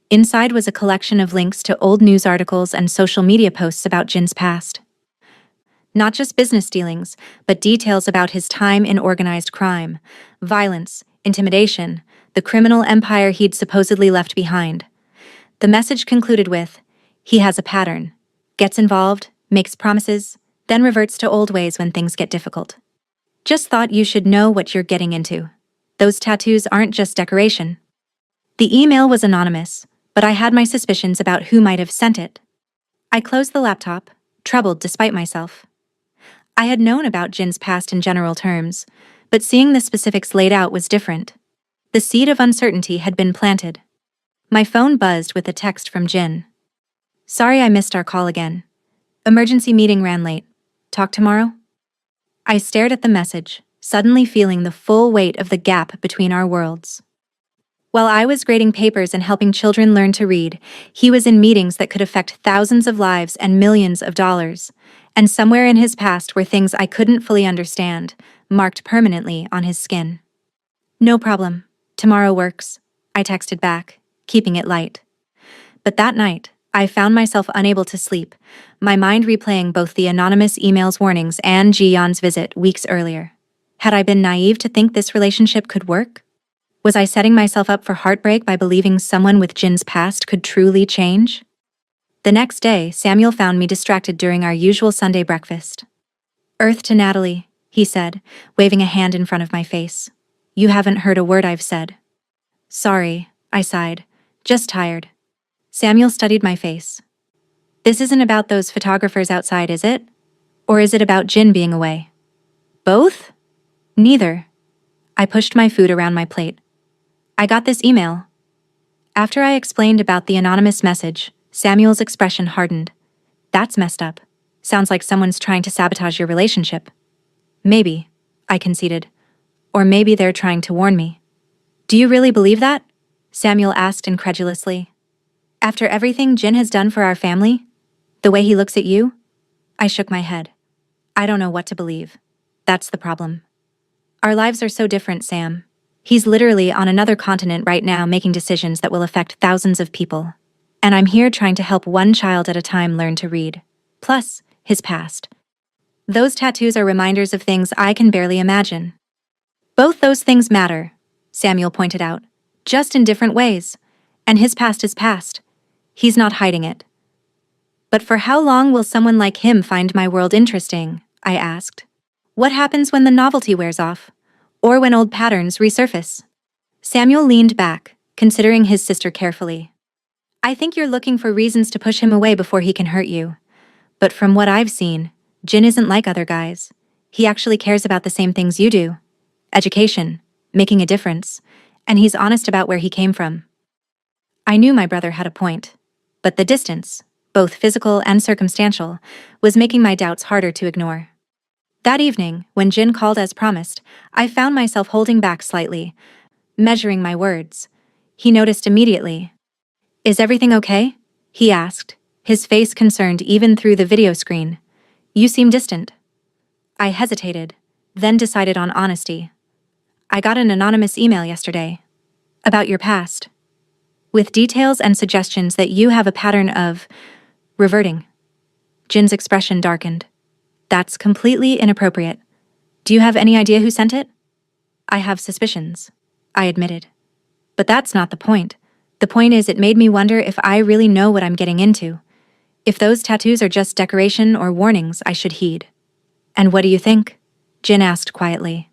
Inside was a collection of links to old news articles and social media posts about Jin's past. Not just business dealings, but details about his time in organized crime, violence, intimidation, the criminal empire he'd supposedly left behind. The message concluded with, "He has a pattern. Gets involved, makes promises, then reverts to old ways when things get difficult. Just thought you should know what you're getting into. Those tattoos aren't just decoration." The email was anonymous, but I had my suspicions about who might have sent it. I closed the laptop, troubled despite myself. I had known about Jin's past in general terms, but seeing the specifics laid out was different. The seed of uncertainty had been planted. My phone buzzed with a text from Jin. "Sorry I missed our call again. Emergency meeting ran late. Talk tomorrow?" I stared at the message, suddenly feeling the full weight of the gap between our worlds. While I was grading papers and helping children learn to read, he was in meetings that could affect thousands of lives and millions of dollars. And somewhere in his past were things I couldn't fully understand, marked permanently on his skin. "No problem. Tomorrow works," I texted back, keeping it light. But that night, I found myself unable to sleep, my mind replaying both the anonymous email's warnings and Ji-yeon's visit weeks earlier. Had I been naive to think this relationship could work? Was I setting myself up for heartbreak by believing someone with Jin's past could truly change? The next day, Samuel found me distracted during our usual Sunday breakfast. "Earth to Natalie," he said, waving a hand in front of my face. "You haven't heard a word I've said." "Sorry," I sighed. Just tired. Samuel studied my face. This isn't about those photographers outside, is it? Or is it about Jin being away? Both? Neither. I pushed my food around my plate. I got this email. After I explained about the anonymous message, Samuel's expression hardened. That's messed up. Sounds like someone's trying to sabotage your relationship. Maybe, I conceded. Or maybe they're trying to warn me. Do you really believe that? Samuel asked incredulously. After everything Jin has done for our family? The way he looks at you? I shook my head. I don't know what to believe. That's the problem. Our lives are so different, Sam. He's literally on another continent right now making decisions that will affect thousands of people. And I'm here trying to help one child at a time learn to read. Plus, his past. Those tattoos are reminders of things I can barely imagine. Both those things matter, Samuel pointed out, just in different ways. And his past is past. He's not hiding it. But for how long will someone like him find my world interesting? I asked. What happens when the novelty wears off? Or when old patterns resurface? Samuel leaned back, considering his sister carefully. I think you're looking for reasons to push him away before he can hurt you. But from what I've seen, Jin isn't like other guys. He actually cares about the same things you do. Education, making a difference, and he's honest about where he came from. I knew my brother had a point, but the distance, both physical and circumstantial, was making my doubts harder to ignore. That evening, when Jin called as promised, I found myself holding back slightly, measuring my words. He noticed immediately. Is everything okay? He asked, his face concerned even through the video screen. You seem distant. I hesitated, then decided on honesty. I got an anonymous email yesterday. About your past. With details and suggestions that you have a pattern of reverting. Jin's expression darkened. That's completely inappropriate. Do you have any idea who sent it? I have suspicions, I admitted. But that's not the point. The point is it made me wonder if I really know what I'm getting into. If those tattoos are just decoration or warnings I should heed. And what do you think? Jin asked quietly.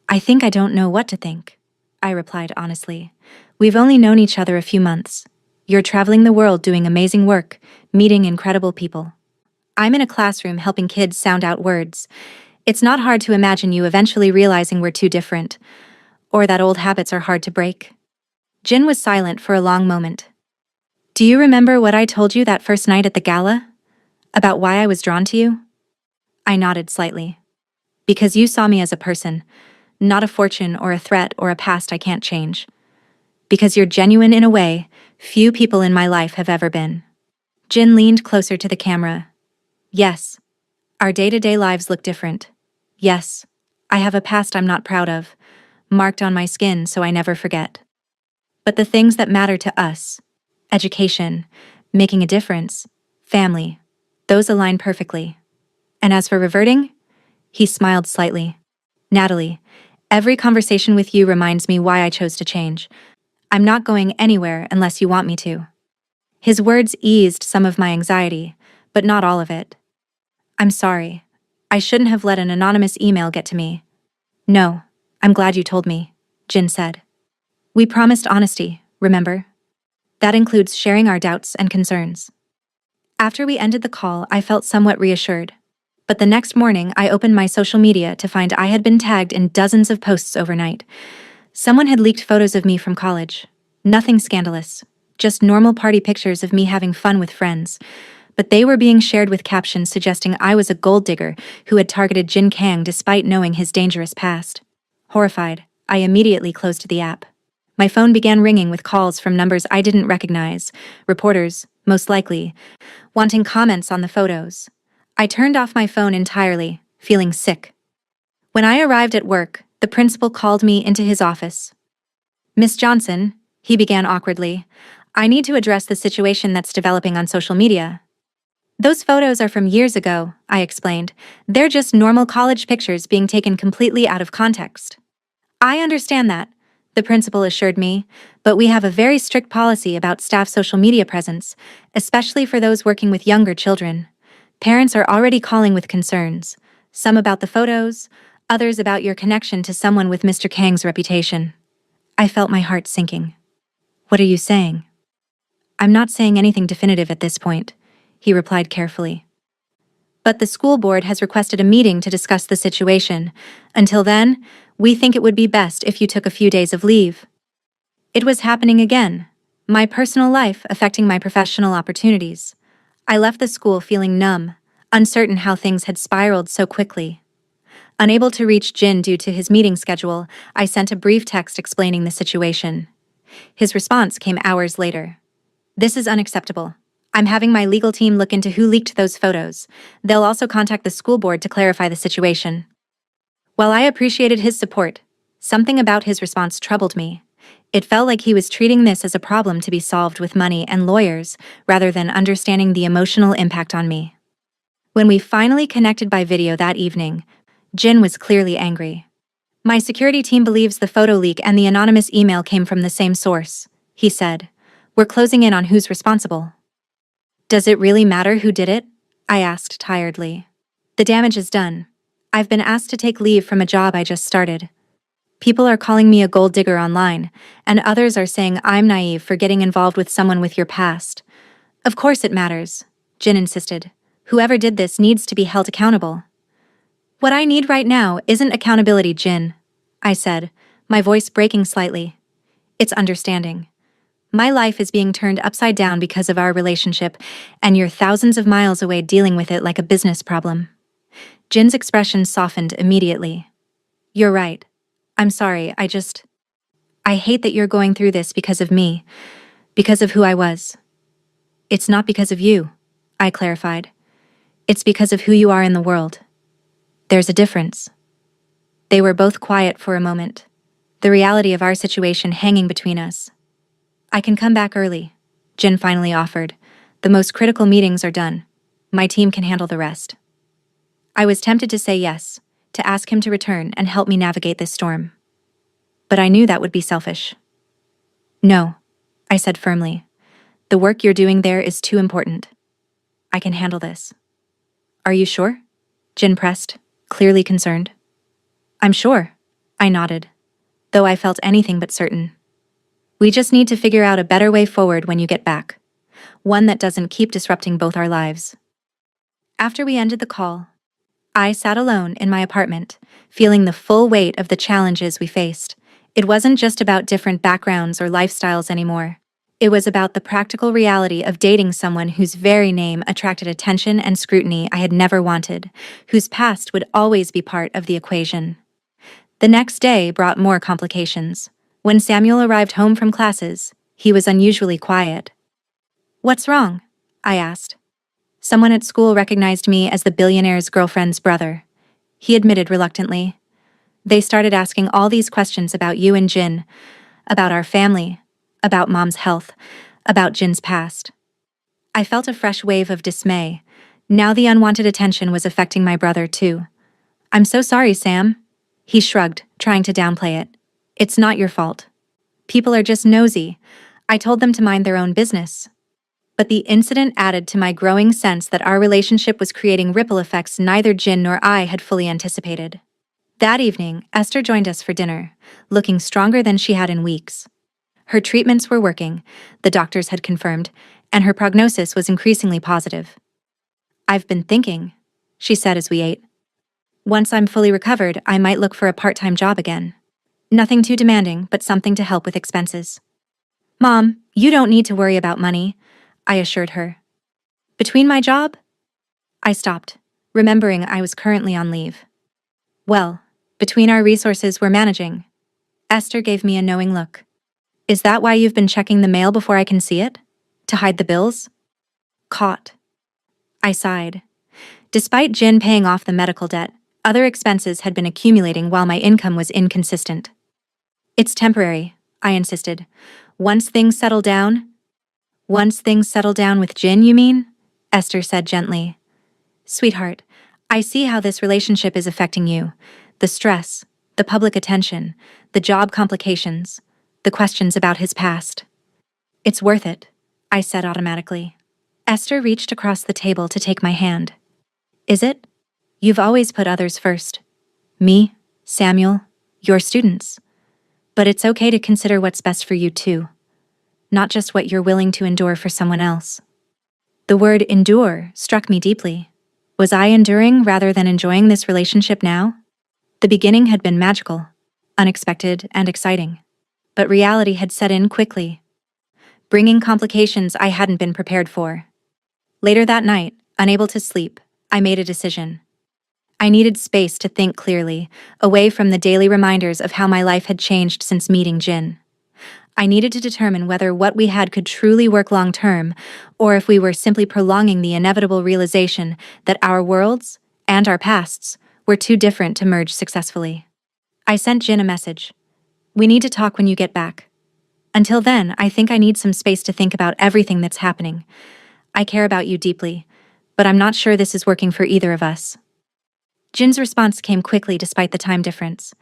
I think I don't know what to think, I replied honestly. We've only known each other a few months. You're traveling the world doing amazing work, meeting incredible people. I'm in a classroom helping kids sound out words. It's not hard to imagine you eventually realizing we're too different, or that old habits are hard to break. Jin was silent for a long moment. Do you remember what I told you that first night at the gala? About why I was drawn to you? I nodded slightly. Because you saw me as a person, not a fortune or a threat or a past I can't change. Because you're genuine in a way few people in my life have ever been. Jin leaned closer to the camera. Yes, our day-to-day lives look different. Yes, I have a past I'm not proud of, marked on my skin so I never forget. But the things that matter to us, education, making a difference, family, those align perfectly. And as for reverting, he smiled slightly. Natalie, every conversation with you reminds me why I chose to change. I'm not going anywhere unless you want me to. His words eased some of my anxiety, but not all of it. I'm sorry. I shouldn't have let an anonymous email get to me. No, I'm glad you told me, Jin said. We promised honesty, remember? That includes sharing our doubts and concerns. After we ended the call, I felt somewhat reassured. But the next morning, I opened my social media to find I had been tagged in dozens of posts overnight. Someone had leaked photos of me from college. Nothing scandalous, just normal party pictures of me having fun with friends. But they were being shared with captions suggesting I was a gold digger who had targeted Jin Kang despite knowing his dangerous past. Horrified, I immediately closed the app. My phone began ringing with calls from numbers I didn't recognize, reporters, most likely, wanting comments on the photos. I turned off my phone entirely, feeling sick. When I arrived at work, the principal called me into his office. Miss Johnson, he began awkwardly, I need to address the situation that's developing on social media. Those photos are from years ago, I explained. They're just normal college pictures being taken completely out of context. I understand that, the principal assured me, but we have a very strict policy about staff social media presence, especially for those working with younger children. Parents are already calling with concerns, some about the photos, others about your connection to someone with Mr. Kang's reputation. I felt my heart sinking. What are you saying? I'm not saying anything definitive at this point, he replied carefully. But the school board has requested a meeting to discuss the situation. Until then, we think it would be best if you took a few days of leave. It was happening again. My personal life affecting my professional opportunities. I left the school feeling numb, uncertain how things had spiraled so quickly. Unable to reach Jin due to his meeting schedule, I sent a brief text explaining the situation. His response came hours later. This is unacceptable. I'm having my legal team look into who leaked those photos. They'll also contact the school board to clarify the situation. While I appreciated his support, something about his response troubled me. It felt like he was treating this as a problem to be solved with money and lawyers, rather than understanding the emotional impact on me. When we finally connected by video that evening, Jin was clearly angry. My security team believes the photo leak and the anonymous email came from the same source, he said. We're closing in on who's responsible. Does it really matter who did it? I asked tiredly. The damage is done. I've been asked to take leave from a job I just started. People are calling me a gold digger online, and others are saying I'm naive for getting involved with someone with your past. Of course it matters, Jin insisted. Whoever did this needs to be held accountable. What I need right now isn't accountability, Jin, I said, my voice breaking slightly. It's understanding. My life is being turned upside down because of our relationship, and you're thousands of miles away dealing with it like a business problem. Jin's expression softened immediately. You're right. I'm sorry, I hate that you're going through this because of me, because of who I was. It's not because of you, I clarified. It's because of who you are in the world. There's a difference. They were both quiet for a moment, the reality of our situation hanging between us. I can come back early, Jin finally offered. The most critical meetings are done. My team can handle the rest. I was tempted to say yes, to ask him to return and help me navigate this storm. But I knew that would be selfish. No, I said firmly. The work you're doing there is too important. I can handle this. Are you sure? Jin pressed, clearly concerned. I'm sure, I nodded, though I felt anything but certain. We just need to figure out a better way forward when you get back, one that doesn't keep disrupting both our lives. After we ended the call, I sat alone in my apartment, feeling the full weight of the challenges we faced. It wasn't just about different backgrounds or lifestyles anymore. It was about the practical reality of dating someone whose very name attracted attention and scrutiny I had never wanted, whose past would always be part of the equation. The next day brought more complications. When Samuel arrived home from classes, he was unusually quiet. What's wrong? I asked. Someone at school recognized me as the billionaire's girlfriend's brother. He admitted reluctantly. They started asking all these questions about you and Jin, about our family, about Mom's health, about Jin's past. I felt a fresh wave of dismay. Now the unwanted attention was affecting my brother too. I'm so sorry, Sam. He shrugged, trying to downplay it. It's not your fault. People are just nosy. I told them to mind their own business. But the incident added to my growing sense that our relationship was creating ripple effects neither Jin nor I had fully anticipated. That evening, Esther joined us for dinner, looking stronger than she had in weeks. Her treatments were working, the doctors had confirmed, and her prognosis was increasingly positive. I've been thinking, she said as we ate. Once I'm fully recovered, I might look for a part-time job again. Nothing too demanding, but something to help with expenses. Mom, you don't need to worry about money, I assured her. Between my job? I stopped, remembering I was currently on leave. Well, between our resources we're managing. Esther gave me a knowing look. Is that why you've been checking the mail before I can see it? To hide the bills? Caught. I sighed. Despite Jin paying off the medical debt, other expenses had been accumulating while my income was inconsistent. It's temporary, I insisted. Once things settle down with Jin, you mean? Esther said gently. Sweetheart, I see how this relationship is affecting you. The stress, the public attention, the job complications, the questions about his past. It's worth it, I said automatically. Esther reached across the table to take my hand. Is it? You've always put others first. Me, Samuel, your students. But it's okay to consider what's best for you too. not just what you're willing to endure for someone else. The word endure struck me deeply. Was I enduring rather than enjoying this relationship now? The beginning had been magical, unexpected, and exciting. But reality had set in quickly, bringing complications I hadn't been prepared for. Later that night, unable to sleep, I made a decision. I needed space to think clearly, away from the daily reminders of how my life had changed since meeting Jin. I needed to determine whether what we had could truly work long-term, or if we were simply prolonging the inevitable realization that our worlds, and our pasts, were too different to merge successfully. I sent Jin a message. We need to talk when you get back. Until then, I think I need some space to think about everything that's happening. I care about you deeply, but I'm not sure this is working for either of us. Jin's response came quickly despite the time difference.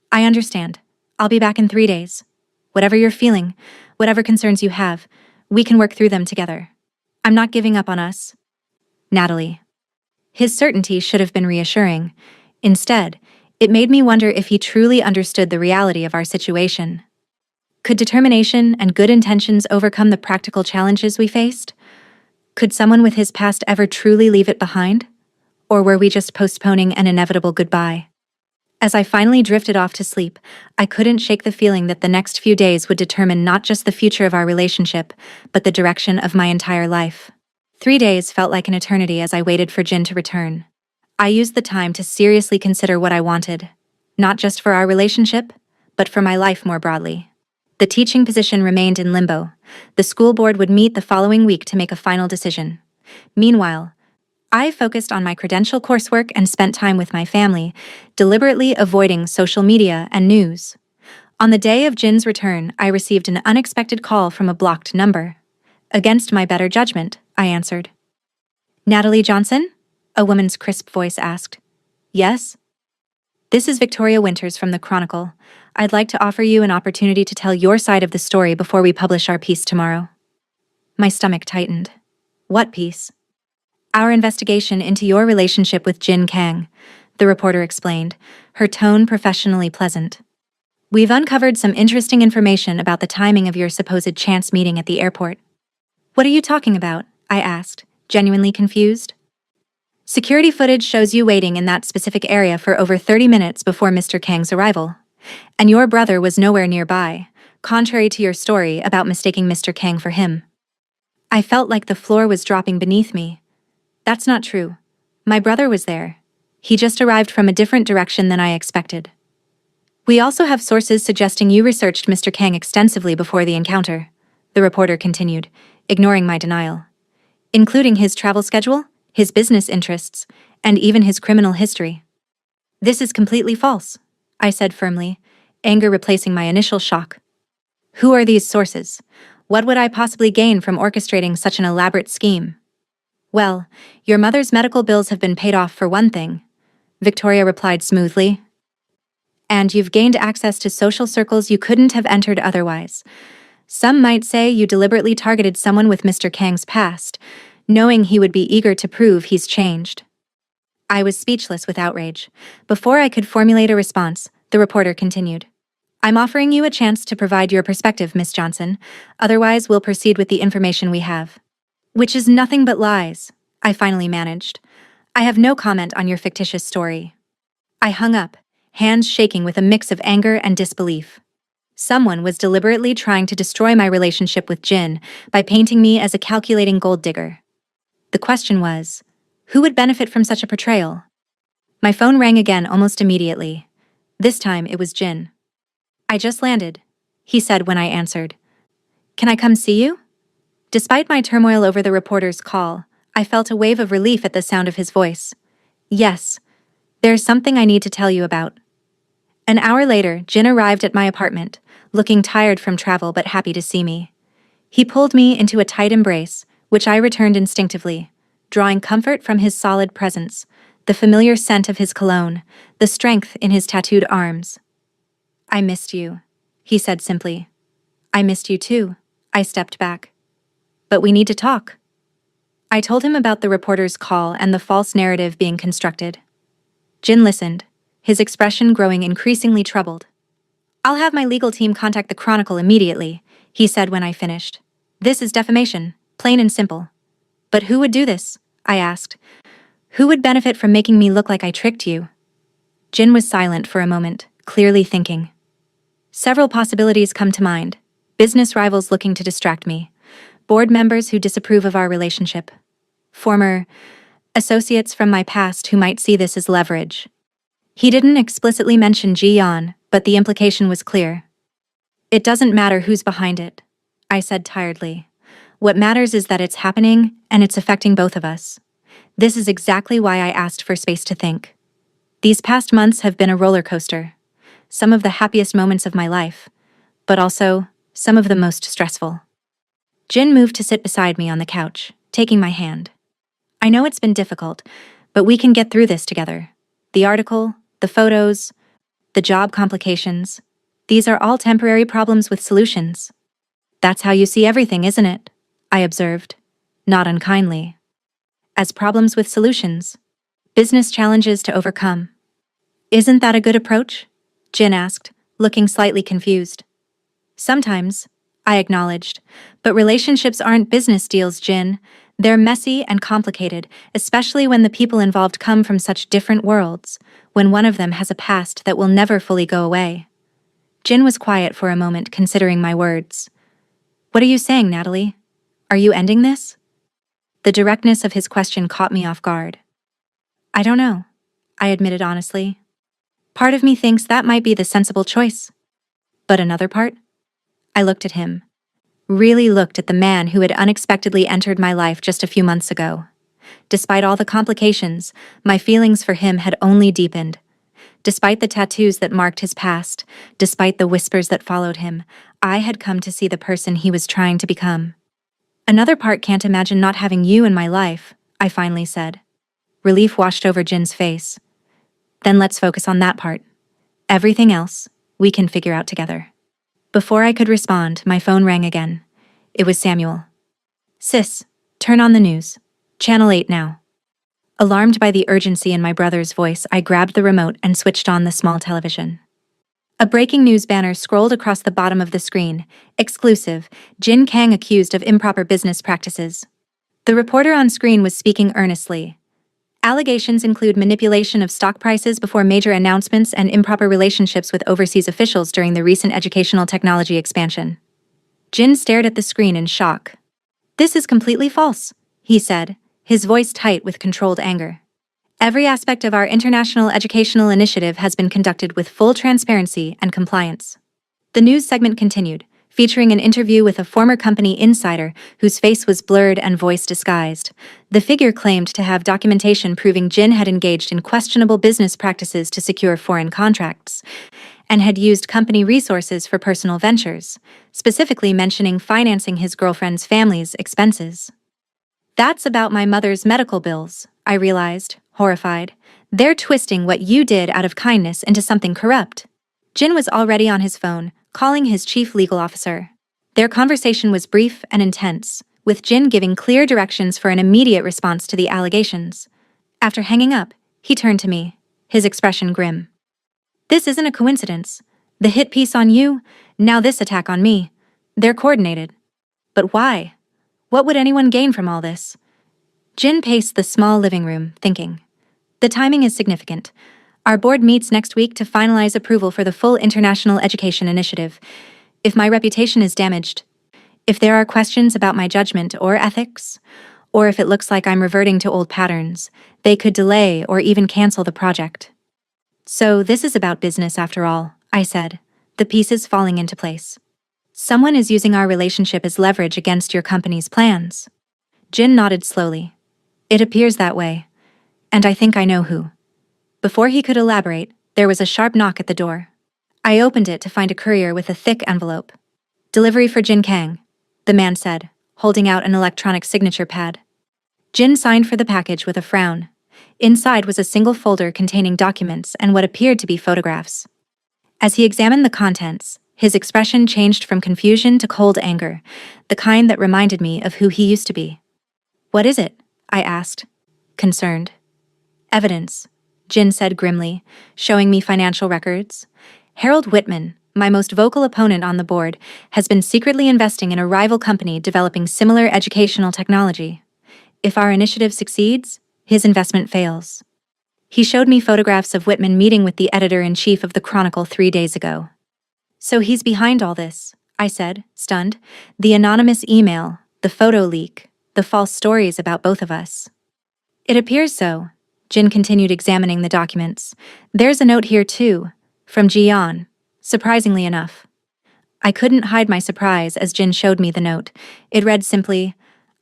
I understand. I'll be back in 3 days. Whatever you're feeling, whatever concerns you have, we can work through them together. I'm not giving up on us. Natalie. His certainty should have been reassuring. Instead, it made me wonder if he truly understood the reality of our situation. Could determination and good intentions overcome the practical challenges we faced? Could someone with his past ever truly leave it behind? Or were we just postponing an inevitable goodbye? As I finally drifted off to sleep, I couldn't shake the feeling that the next few days would determine not just the future of our relationship, but the direction of my entire life. 3 days felt like an eternity as I waited for Jin to return. I used the time to seriously consider what I wanted, not just for our relationship, but for my life more broadly. The teaching position remained in limbo. The school board would meet the following week to make a final decision. Meanwhile, I focused on my credential coursework and spent time with my family, deliberately avoiding social media and news. On the day of Jin's return, I received an unexpected call from a blocked number. Against my better judgment, I answered. Natalie Johnson? A woman's crisp voice asked. Yes? This is Victoria Winters from the Chronicle. I'd like to offer you an opportunity to tell your side of the story before we publish our piece tomorrow. My stomach tightened. What piece? Our investigation into your relationship with Jin Kang, the reporter explained, her tone professionally pleasant. We've uncovered some interesting information about the timing of your supposed chance meeting at the airport. What are you talking about? I asked, genuinely confused. Security footage shows you waiting in that specific area for over 30 minutes before Mr. Kang's arrival. And your brother was nowhere nearby, contrary to your story about mistaking Mr. Kang for him. I felt like the floor was dropping beneath me. That's not true. My brother was there. He just arrived from a different direction than I expected. We also have sources suggesting you researched Mr. Kang extensively before the encounter, the reporter continued, ignoring my denial. Including his travel schedule, his business interests, and even his criminal history. This is completely false, I said firmly, anger replacing my initial shock. Who are these sources? What would I possibly gain from orchestrating such an elaborate scheme? Well, your mother's medical bills have been paid off for one thing, Victoria replied smoothly. And you've gained access to social circles you couldn't have entered otherwise. Some might say you deliberately targeted someone with Mr. Kang's past, knowing he would be eager to prove he's changed. I was speechless with outrage. Before I could formulate a response, the reporter continued. I'm offering you a chance to provide your perspective, Miss Johnson. Otherwise, we'll proceed with the information we have. Which is nothing but lies, I finally managed. I have no comment on your fictitious story. I hung up, hands shaking with a mix of anger and disbelief. Someone was deliberately trying to destroy my relationship with Jin by painting me as a calculating gold digger. The question was, who would benefit from such a portrayal? My phone rang again almost immediately. This time it was Jin. I just landed, he said when I answered. Can I come see you? Despite my turmoil over the reporter's call, I felt a wave of relief at the sound of his voice. Yes, there's something I need to tell you about. An hour later, Jin arrived at my apartment, looking tired from travel but happy to see me. He pulled me into a tight embrace, which I returned instinctively, drawing comfort from his solid presence, the familiar scent of his cologne, the strength in his tattooed arms. I missed you, he said simply. I missed you too, I stepped back. But we need to talk. I told him about the reporter's call and the false narrative being constructed. Jin listened, his expression growing increasingly troubled. I'll have my legal team contact the Chronicle immediately, he said when I finished. This is defamation, plain and simple. But who would do this? I asked. Who would benefit from making me look like I tricked you? Jin was silent for a moment, clearly thinking. Several possibilities come to mind. Business rivals looking to distract me. Board members who disapprove of our relationship. Former associates from my past who might see this as leverage. He didn't explicitly mention Ji Yan, but the implication was clear. It doesn't matter who's behind it, I said tiredly. What matters is that it's happening, and it's affecting both of us. This is exactly why I asked for space to think. These past months have been a roller coaster. Some of the happiest moments of my life, but also some of the most stressful. Jin moved to sit beside me on the couch, taking my hand. I know it's been difficult, but we can get through this together. The article, the photos, the job complications, these are all temporary problems with solutions. That's how you see everything, isn't it? I observed, not unkindly. As problems with solutions, business challenges to overcome. Isn't that a good approach? Jin asked, looking slightly confused. Sometimes, I acknowledged, but relationships aren't business deals, Jin. They're messy and complicated, especially when the people involved come from such different worlds, when one of them has a past that will never fully go away. Jin was quiet for a moment, considering my words. What are you saying, Natalie? Are you ending this? The directness of his question caught me off guard. I don't know, I admitted honestly. Part of me thinks that might be the sensible choice. But another part? I looked at him. Really looked at the man who had unexpectedly entered my life just a few months ago. Despite all the complications, my feelings for him had only deepened. Despite the tattoos that marked his past, despite the whispers that followed him, I had come to see the person he was trying to become. Another part can't imagine not having you in my life, I finally said. Relief washed over Jin's face. Then let's focus on that part. Everything else, we can figure out together. Before I could respond, my phone rang again. It was Samuel. Sis, turn on the news. Channel 8 now. Alarmed by the urgency in my brother's voice, I grabbed the remote and switched on the small television. A breaking news banner scrolled across the bottom of the screen. Exclusive, Jin Kang accused of improper business practices. The reporter on screen was speaking earnestly. Allegations include manipulation of stock prices before major announcements and improper relationships with overseas officials during the recent educational technology expansion. Jin stared at the screen in shock. This is completely false, he said, his voice tight with controlled anger. Every aspect of our international educational initiative has been conducted with full transparency and compliance. The news segment continued, featuring an interview with a former company insider whose face was blurred and voice disguised. The figure claimed to have documentation proving Jin had engaged in questionable business practices to secure foreign contracts, and had used company resources for personal ventures, specifically mentioning financing his girlfriend's family's expenses. That's about my mother's medical bills, I realized, horrified. They're twisting what you did out of kindness into something corrupt. Jin was already on his phone, calling his chief legal officer. Their conversation was brief and intense, with Jin giving clear directions for an immediate response to the allegations. After hanging up, he turned to me, his expression grim. This isn't a coincidence. The hit piece on you, now this attack on me. They're coordinated. But why? What would anyone gain from all this? Jin paced the small living room, thinking. The timing is significant. Our board meets next week to finalize approval for the full international education initiative. If my reputation is damaged, if there are questions about my judgment or ethics, or if it looks like I'm reverting to old patterns, they could delay or even cancel the project. So this is about business after all, I said, the pieces falling into place. Someone is using our relationship as leverage against your company's plans. Jin nodded slowly. It appears that way. And I think I know who. Before he could elaborate, there was a sharp knock at the door. I opened it to find a courier with a thick envelope. Delivery for Jin Kang, the man said, holding out an electronic signature pad. Jin signed for the package with a frown. Inside was a single folder containing documents and what appeared to be photographs. As he examined the contents, his expression changed from confusion to cold anger, the kind that reminded me of who he used to be. What is it? I asked, concerned. Evidence, Jin said grimly, showing me financial records. Harold Whitman, my most vocal opponent on the board, has been secretly investing in a rival company developing similar educational technology. If our initiative succeeds, his investment fails. He showed me photographs of Whitman meeting with the editor-in-chief of the Chronicle 3 days ago. So he's behind all this, I said, stunned. The anonymous email, the photo leak, the false stories about both of us. It appears so. Jin continued examining the documents. There's a note here too, from Jian, surprisingly enough. I couldn't hide my surprise as Jin showed me the note. It read simply,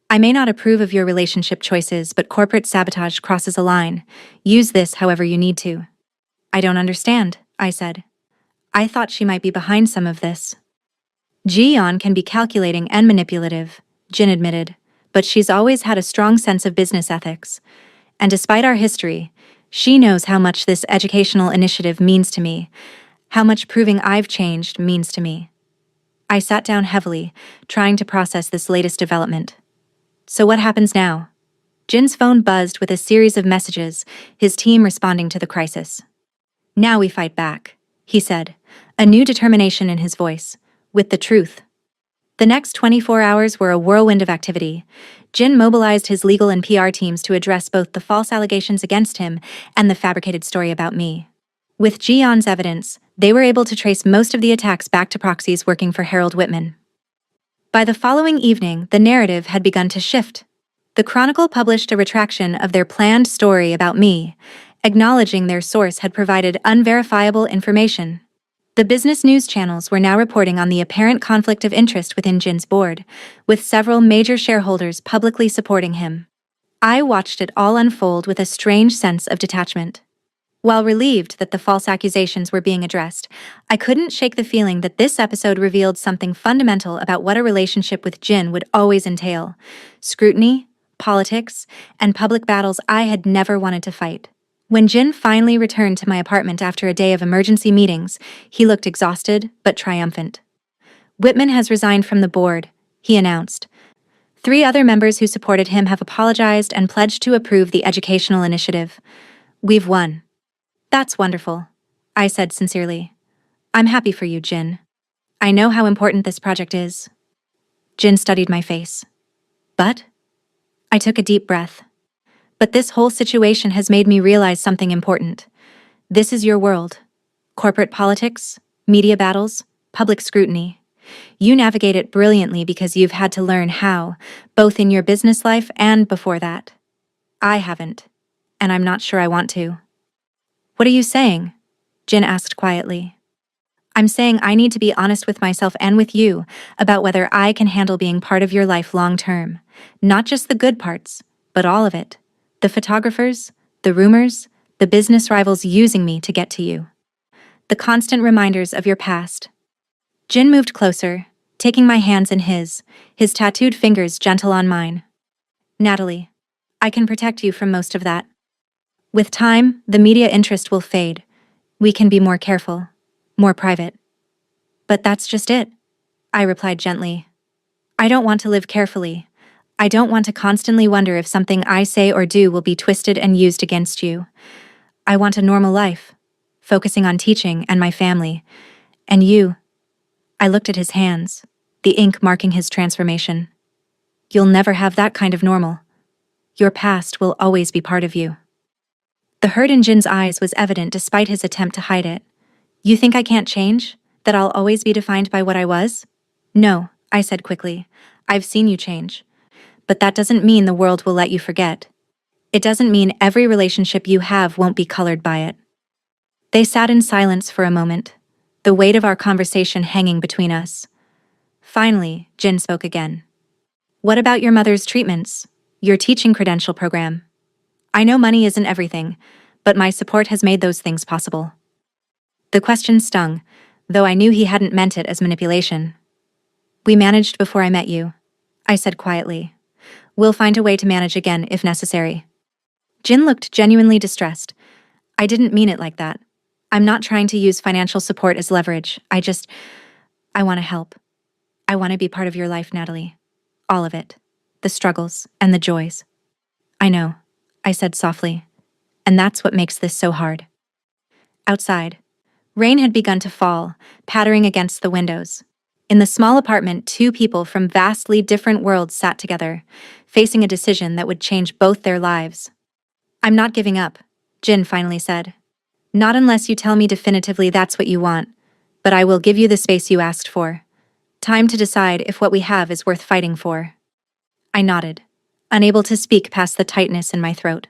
I may not approve of your relationship choices, but corporate sabotage crosses a line. Use this however you need to. I don't understand, I said. I thought she might be behind some of this. Jian can be calculating and manipulative, Jin admitted, but she's always had a strong sense of business ethics. And despite our history, she knows how much this educational initiative means to me, how much proving I've changed means to me. I sat down heavily, trying to process this latest development. So what happens now? Jin's phone buzzed with a series of messages, his team responding to the crisis. Now we fight back, he said, a new determination in his voice, with the truth. The next 24 hours were a whirlwind of activity. Jin mobilized his legal and PR teams to address both the false allegations against him and the fabricated story about me. With Jian's evidence, they were able to trace most of the attacks back to proxies working for Harold Whitman. By the following evening, the narrative had begun to shift. The Chronicle published a retraction of their planned story about me, acknowledging their source had provided unverifiable information. The business news channels were now reporting on the apparent conflict of interest within Jin's board, with several major shareholders publicly supporting him. I watched it all unfold with a strange sense of detachment. While relieved that the false accusations were being addressed, I couldn't shake the feeling that this episode revealed something fundamental about what a relationship with Jin would always entail: scrutiny, politics, and public battles I had never wanted to fight. When Jin finally returned to my apartment after a day of emergency meetings, he looked exhausted but triumphant. Whitman has resigned from the board, he announced. 3 other members who supported him have apologized and pledged to approve the educational initiative. We've won. That's wonderful, I said sincerely. I'm happy for you, Jin. I know how important this project is. Jin studied my face. But? I took a deep breath. But this whole situation has made me realize something important. This is your world. Corporate politics, media battles, public scrutiny. You navigate it brilliantly because you've had to learn how, both in your business life and before that. I haven't, and I'm not sure I want to. What are you saying? Jin asked quietly. I'm saying I need to be honest with myself and with you about whether I can handle being part of your life long term. Not just the good parts, but all of it. The photographers, the rumors, the business rivals using me to get to you. The constant reminders of your past. Jin moved closer, taking my hands in his tattooed fingers gentle on mine. Natalie, I can protect you from most of that. With time, the media interest will fade. We can be more careful, more private. But that's just it, I replied gently. I don't want to live carefully. I don't want to constantly wonder if something I say or do will be twisted and used against you. I want a normal life, focusing on teaching and my family. And you. I looked at his hands, the ink marking his transformation. You'll never have that kind of normal. Your past will always be part of you. The hurt in Jin's eyes was evident despite his attempt to hide it. You think I can't change? That I'll always be defined by what I was? No, I said quickly. I've seen you change. But that doesn't mean the world will let you forget. It doesn't mean every relationship you have won't be colored by it. They sat in silence for a moment, the weight of our conversation hanging between us. Finally, Jin spoke again. What about your mother's treatments? Your teaching credential program? I know money isn't everything, but my support has made those things possible. The question stung, though I knew he hadn't meant it as manipulation. We managed before I met you, I said quietly. We'll find a way to manage again if necessary. Jin looked genuinely distressed. I didn't mean it like that. I'm not trying to use financial support as leverage. I want to help. I want to be part of your life, Natalie. All of it. The struggles and the joys. I know, I said softly. And that's what makes this so hard. Outside, Rain had begun to fall, pattering against the windows. In the small apartment, two people from vastly different worlds sat together, facing a decision that would change both their lives. "I'm not giving up," Jin finally said. "Not unless you tell me definitively that's what you want, but I will give you the space you asked for. Time to decide if what we have is worth fighting for." I nodded, unable to speak past the tightness in my throat.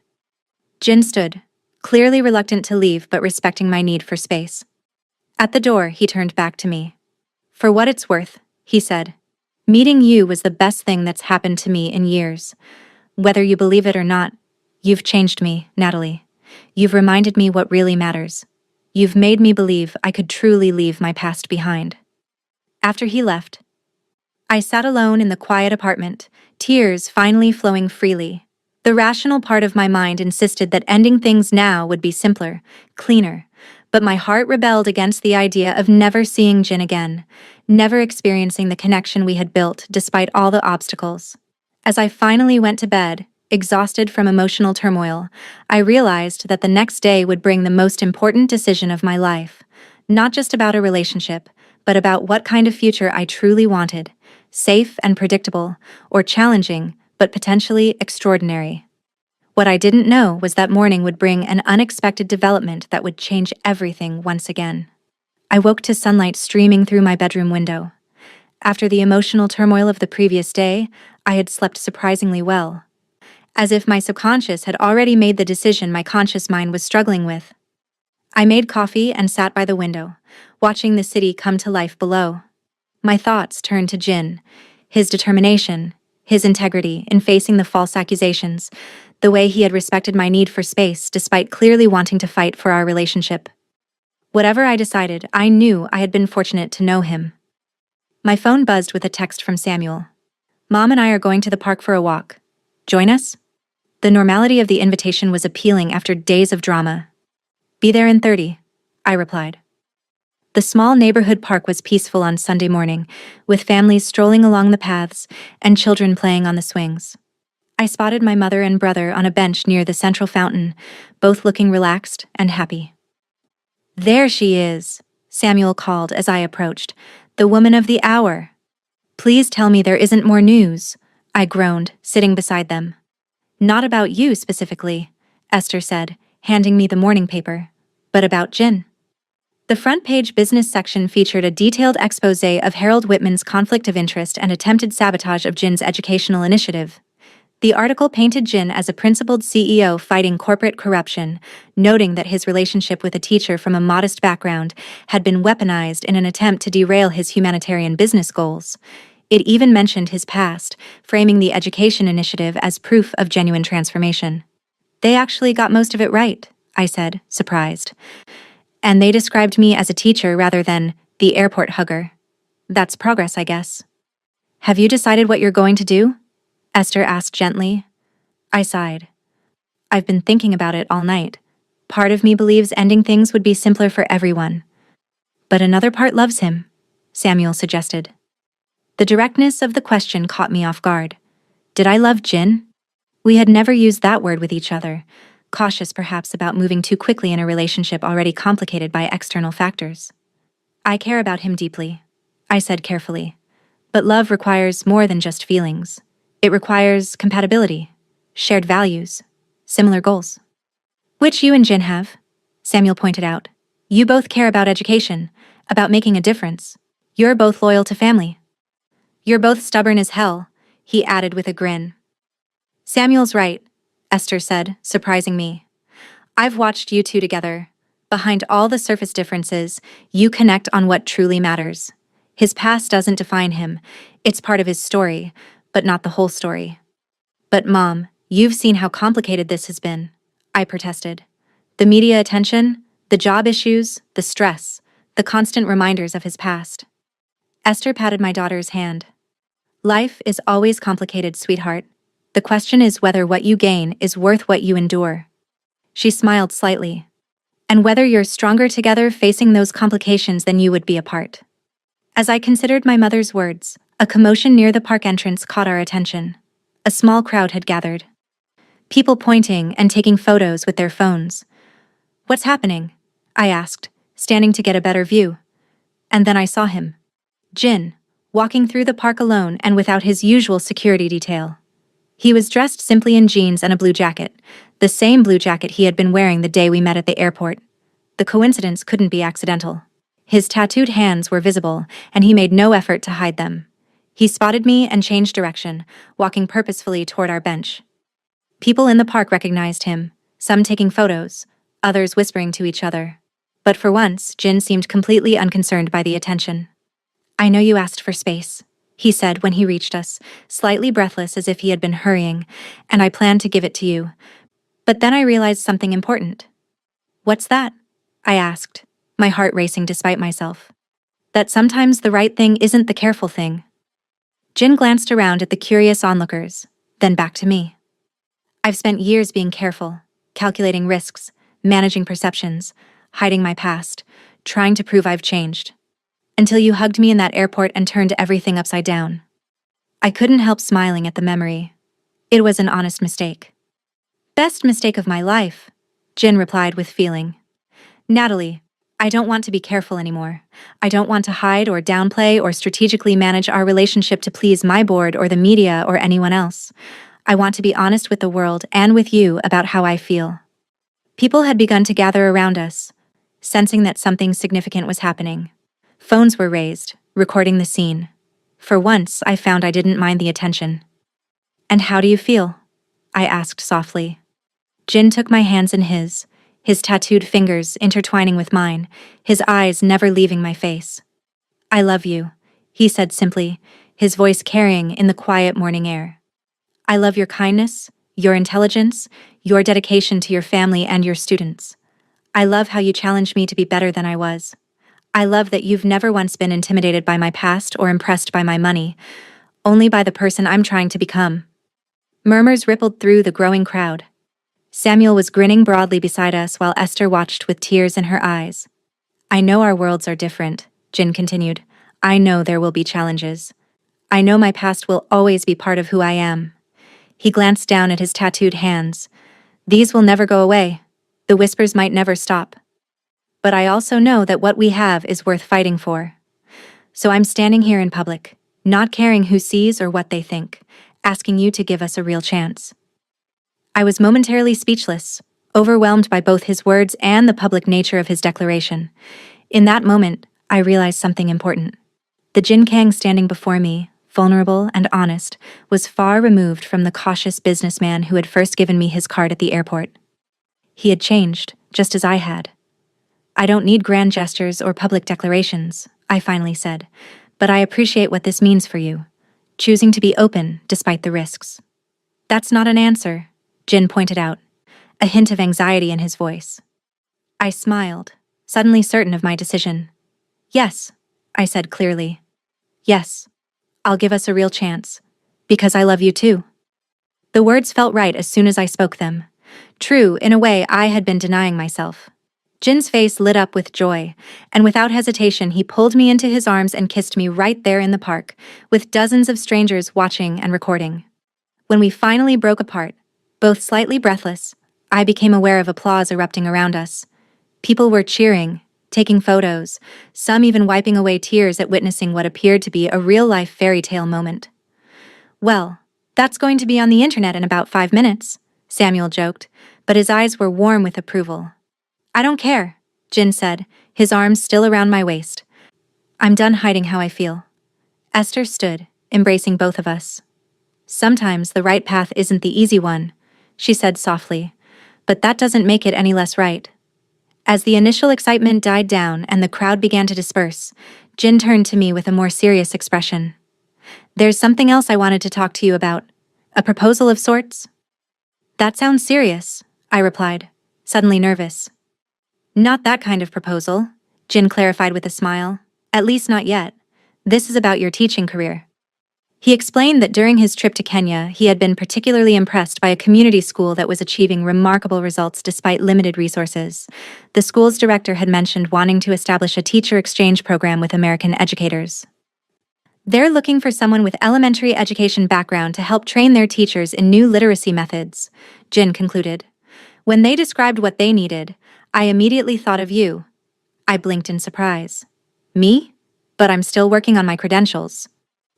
Jin stood, clearly reluctant to leave but respecting my need for space. At the door, he turned back to me. "For what it's worth," he said, "meeting you was the best thing that's happened to me in years. Whether you believe it or not, you've changed me, Natalie. You've reminded me what really matters. You've made me believe I could truly leave my past behind." After he left, I sat alone in the quiet apartment, tears finally flowing freely. The rational part of my mind insisted that ending things now would be simpler, cleaner, but my heart rebelled against the idea of never seeing Jin again, never experiencing the connection we had built despite all the obstacles. As I finally went to bed, exhausted from emotional turmoil, I realized that the next day would bring the most important decision of my life, not just about a relationship, but about what kind of future I truly wanted, safe and predictable, or challenging, but potentially extraordinary. What I didn't know was that morning would bring an unexpected development that would change everything once again. I woke to sunlight streaming through my bedroom window. After the emotional turmoil of the previous day, I had slept surprisingly well, as if my subconscious had already made the decision my conscious mind was struggling with. I made coffee and sat by the window, watching the city come to life below. My thoughts turned to Jin, his determination, his integrity in facing the false accusations, the way he had respected my need for space despite clearly wanting to fight for our relationship. Whatever I decided, I knew I had been fortunate to know him. My phone buzzed with a text from Samuel. "Mom and I are going to the park for a walk. Join us?" The normality of the invitation was appealing after days of drama. "Be there in 30, I replied. The small neighborhood park was peaceful on Sunday morning, with families strolling along the paths and children playing on the swings. I spotted my mother and brother on a bench near the central fountain, both looking relaxed and happy. "There she is," Samuel called as I approached, "the woman of the hour." "Please tell me there isn't more news," I groaned, sitting beside them. "Not about you specifically," Esther said, handing me the morning paper, "but about Jin." The front-page business section featured a detailed exposé of Harold Whitman's conflict of interest and attempted sabotage of Jin's educational initiative. The article painted Jin as a principled CEO fighting corporate corruption, noting that his relationship with a teacher from a modest background had been weaponized in an attempt to derail his humanitarian business goals. It even mentioned his past, framing the education initiative as proof of genuine transformation. "They actually got most of it right," I said, surprised. "And they described me as a teacher rather than the airport hugger. That's progress, I guess." "Have you decided what you're going to do?" Esther asked gently. I sighed. "I've been thinking about it all night. Part of me believes ending things would be simpler for everyone. But another part loves him," Samuel suggested. The directness of the question caught me off guard. Did I love Jin? We had never used that word with each other, cautious perhaps about moving too quickly in a relationship already complicated by external factors. "I care about him deeply," I said carefully. "But love requires more than just feelings. It requires compatibility, shared values, similar goals." "Which you and Jin have," Samuel pointed out. "You both care about education, about making a difference. You're both loyal to family. You're both stubborn as hell," he added with a grin. "Samuel's right," Esther said, surprising me. "I've watched you two together. Behind all the surface differences, you connect on what truly matters. His past doesn't define him. It's part of his story, but not the whole story." "But Mom, you've seen how complicated this has been," I protested. "The media attention, the job issues, the stress, the constant reminders of his past." Esther patted my daughter's hand. "Life is always complicated, sweetheart. The question is whether what you gain is worth what you endure." She smiled slightly. "And whether you're stronger together facing those complications than you would be apart." As I considered my mother's words, a commotion near the park entrance caught our attention. A small crowd had gathered. People pointing and taking photos with their phones. "What's happening?" I asked, standing to get a better view. And then I saw him. Jin, walking through the park alone and without his usual security detail. He was dressed simply in jeans and a blue jacket, the same blue jacket he had been wearing the day we met at the airport. The coincidence couldn't be accidental. His tattooed hands were visible, and he made no effort to hide them. He spotted me and changed direction, walking purposefully toward our bench. People in the park recognized him, some taking photos, others whispering to each other. But for once, Jin seemed completely unconcerned by the attention. "I know you asked for space," he said when he reached us, slightly breathless as if he had been hurrying, "and I planned to give it to you. But then I realized something important." "What's that?" I asked, my heart racing despite myself. "That sometimes the right thing isn't the careful thing." Jin glanced around at the curious onlookers, then back to me. "I've spent years being careful, calculating risks, managing perceptions, hiding my past, trying to prove I've changed. Until you hugged me in that airport and turned everything upside down." I couldn't help smiling at the memory. It was an honest mistake. "Best mistake of my life," Jin replied with feeling. "Natalie, I don't want to be careful anymore. I don't want to hide or downplay or strategically manage our relationship to please my board or the media or anyone else. I want to be honest with the world and with you about how I feel." People had begun to gather around us, sensing that something significant was happening. Phones were raised, recording the scene. For once, I found I didn't mind the attention. "And how do you feel?" I asked softly. Jin took my hands in his tattooed fingers intertwining with mine, his eyes never leaving my face. "I love you," he said simply, his voice carrying in the quiet morning air. "I love your kindness, your intelligence, your dedication to your family and your students. I love how you challenged me to be better than I was. I love that you've never once been intimidated by my past or impressed by my money, only by the person I'm trying to become." Murmurs rippled through the growing crowd. Samuel was grinning broadly beside us while Esther watched with tears in her eyes. "I know our worlds are different," Jin continued. "I know there will be challenges. I know my past will always be part of who I am." He glanced down at his tattooed hands. "These will never go away. The whispers might never stop. But I also know that what we have is worth fighting for. So I'm standing here in public, not caring who sees or what they think, asking you to give us a real chance." I was momentarily speechless, overwhelmed by both his words and the public nature of his declaration. In that moment, I realized something important. The Jin Kang standing before me, vulnerable and honest, was far removed from the cautious businessman who had first given me his card at the airport. He had changed, just as I had. "I don't need grand gestures or public declarations," I finally said, "but I appreciate what this means for you, choosing to be open despite the risks." "That's not an answer," Jin pointed out, a hint of anxiety in his voice. I smiled, suddenly certain of my decision. "Yes," I said clearly. "Yes, I'll give us a real chance, because I love you too." The words felt right as soon as I spoke them. True, in a way I had been denying myself. Jin's face lit up with joy, and without hesitation he pulled me into his arms and kissed me right there in the park, with dozens of strangers watching and recording. When we finally broke apart, both slightly breathless, I became aware of applause erupting around us. People were cheering, taking photos, some even wiping away tears at witnessing what appeared to be a real-life fairy tale moment. "Well, that's going to be on the internet in about 5 minutes, Samuel joked, but his eyes were warm with approval. "I don't care," Jin said, his arms still around my waist. "I'm done hiding how I feel." Esther stood, embracing both of us. "Sometimes the right path isn't the easy one," she said softly, "but that doesn't make it any less right." As the initial excitement died down and the crowd began to disperse, Jin turned to me with a more serious expression. "There's something else I wanted to talk to you about. A proposal of sorts?" "That sounds serious," I replied, suddenly nervous. "Not that kind of proposal," Jin clarified with a smile. "At least not yet. This is about your teaching career." He explained that during his trip to Kenya, he had been particularly impressed by a community school that was achieving remarkable results despite limited resources. The school's director had mentioned wanting to establish a teacher exchange program with American educators. "They're looking for someone with elementary education background to help train their teachers in new literacy methods," Jin concluded. "When they described what they needed, I immediately thought of you. I blinked in surprise. Me? But I'm still working on my credentials.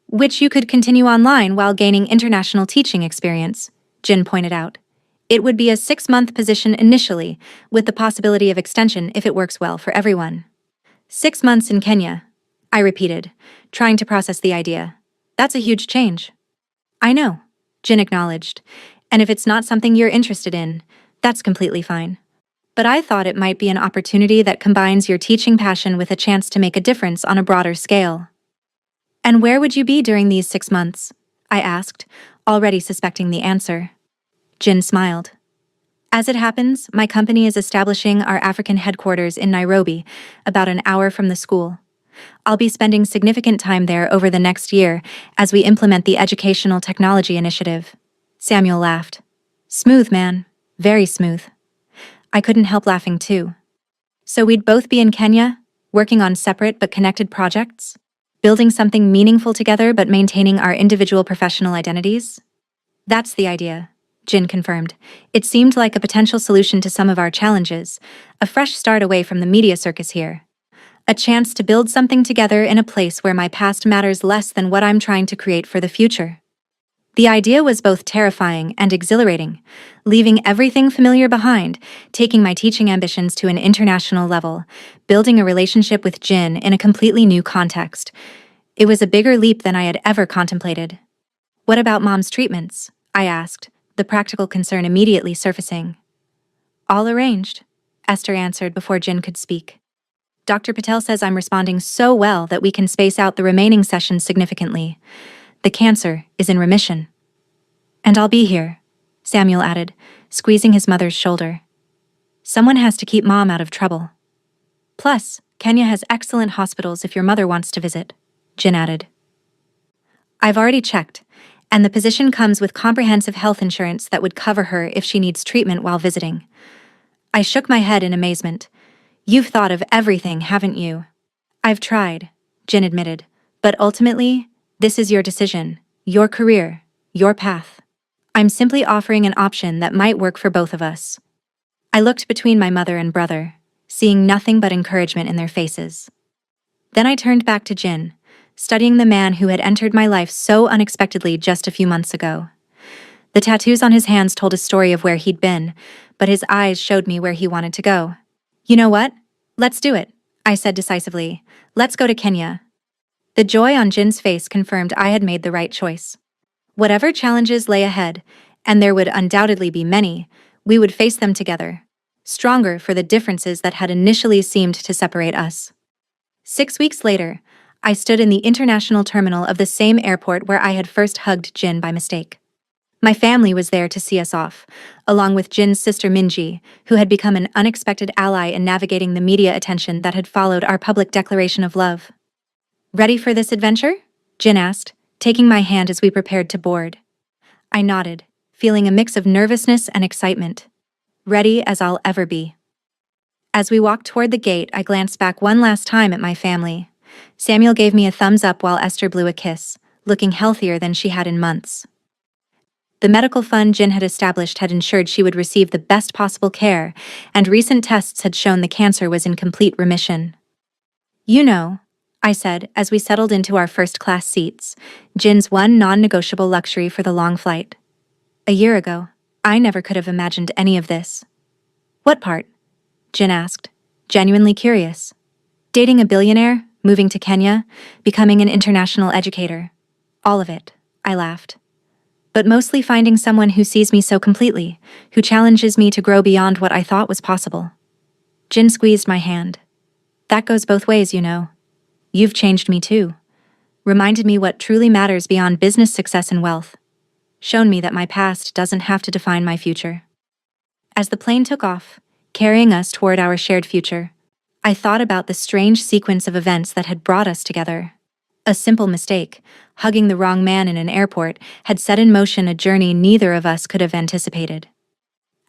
Which you could continue online while gaining international teaching experience, Jin pointed out. It would be a 6-month position initially, with the possibility of extension if it works well for everyone. 6 months in Kenya, I repeated, trying to process the idea. That's a huge change. I know, Jin acknowledged, and if it's not something you're interested in, that's completely fine. But I thought it might be an opportunity that combines your teaching passion with a chance to make a difference on a broader scale. And where would you be during these 6 months? I asked, already suspecting the answer. Jin smiled. As it happens, my company is establishing our African headquarters in Nairobi, about an hour from the school. I'll be spending significant time there over the next year as we implement the Educational Technology Initiative. Samuel laughed. Smooth, man. Very smooth. I couldn't help laughing too. So we'd both be in Kenya, working on separate but connected projects? Building something meaningful together but maintaining our individual professional identities? That's the idea, Jin confirmed. It seemed like a potential solution to some of our challenges, a fresh start away from the media circus here. A chance to build something together in a place where my past matters less than what I'm trying to create for the future. The idea was both terrifying and exhilarating, leaving everything familiar behind, taking my teaching ambitions to an international level, building a relationship with Jin in a completely new context. It was a bigger leap than I had ever contemplated. What about Mom's treatments? I asked, the practical concern immediately surfacing. All arranged, Esther answered before Jin could speak. Dr. Patel says I'm responding so well that we can space out the remaining sessions significantly. The cancer is in remission. And I'll be here, Samuel added, squeezing his mother's shoulder. Someone has to keep Mom out of trouble. Plus, Kenya has excellent hospitals if your mother wants to visit, Jin added. I've already checked, and the position comes with comprehensive health insurance that would cover her if she needs treatment while visiting. I shook my head in amazement. You've thought of everything, haven't you? I've tried, Jin admitted, but ultimately, this is your decision, your career, your path. I'm simply offering an option that might work for both of us. I looked between my mother and brother, seeing nothing but encouragement in their faces. Then I turned back to Jin, studying the man who had entered my life so unexpectedly just a few months ago. The tattoos on his hands told a story of where he'd been, but his eyes showed me where he wanted to go. You know what? Let's do it, I said decisively. Let's go to Kenya. The joy on Jin's face confirmed I had made the right choice. Whatever challenges lay ahead, and there would undoubtedly be many, we would face them together, stronger for the differences that had initially seemed to separate us. 6 weeks later, I stood in the international terminal of the same airport where I had first hugged Jin by mistake. My family was there to see us off, along with Jin's sister Minji, who had become an unexpected ally in navigating the media attention that had followed our public declaration of love. Ready for this adventure? Jin asked, taking my hand as we prepared to board. I nodded, feeling a mix of nervousness and excitement. Ready as I'll ever be. As we walked toward the gate, I glanced back one last time at my family. Samuel gave me a thumbs up while Esther blew a kiss, looking healthier than she had in months. The medical fund Jin had established had ensured she would receive the best possible care, and recent tests had shown the cancer was in complete remission. You know, I said as we settled into our first-class seats, Jin's one non-negotiable luxury for the long flight. A year ago, I never could have imagined any of this. What part? Jin asked, genuinely curious. Dating a billionaire, moving to Kenya, becoming an international educator. All of it, I laughed. But mostly finding someone who sees me so completely, who challenges me to grow beyond what I thought was possible. Jin squeezed my hand. That goes both ways, you know. You've changed me too. Reminded me what truly matters beyond business success and wealth. Shown me that my past doesn't have to define my future. As the plane took off, carrying us toward our shared future, I thought about the strange sequence of events that had brought us together. A simple mistake, hugging the wrong man in an airport, had set in motion a journey neither of us could have anticipated.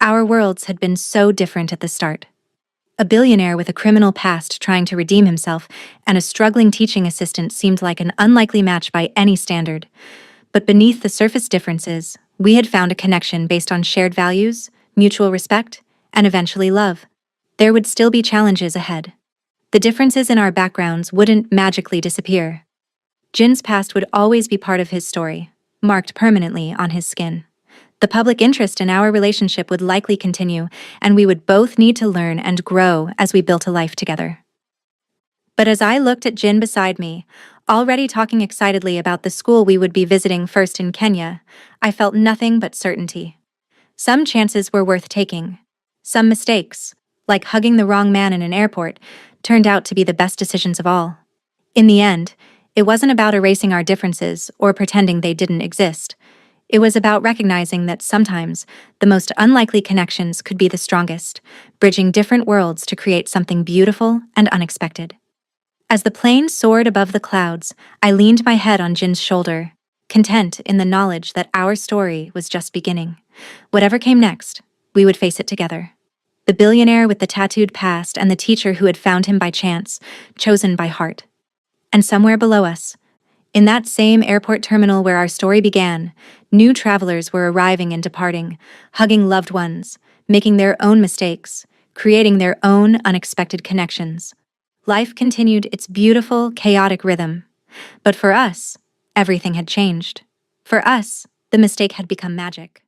Our worlds had been so different at the start. A billionaire with a criminal past trying to redeem himself, and a struggling teaching assistant seemed like an unlikely match by any standard. But beneath the surface differences, we had found a connection based on shared values, mutual respect, and eventually love. There would still be challenges ahead. The differences in our backgrounds wouldn't magically disappear. Jin's past would always be part of his story, marked permanently on his skin. The public interest in our relationship would likely continue, and we would both need to learn and grow as we built a life together. But as I looked at Jin beside me, already talking excitedly about the school we would be visiting first in Kenya, I felt nothing but certainty. Some chances were worth taking. Some mistakes, like hugging the wrong man in an airport, turned out to be the best decisions of all. In the end, it wasn't about erasing our differences or pretending they didn't exist. It was about recognizing that sometimes the most unlikely connections could be the strongest, bridging different worlds to create something beautiful and unexpected. As the plane soared above the clouds, I leaned my head on Jin's shoulder, content in the knowledge that our story was just beginning. Whatever came next, we would face it together. The billionaire with the tattooed past and the teacher who had found him by chance, chosen by heart. And somewhere below us, in that same airport terminal where our story began, new travelers were arriving and departing, hugging loved ones, making their own mistakes, creating their own unexpected connections. Life continued its beautiful, chaotic rhythm. But for us, everything had changed. For us, the mistake had become magic.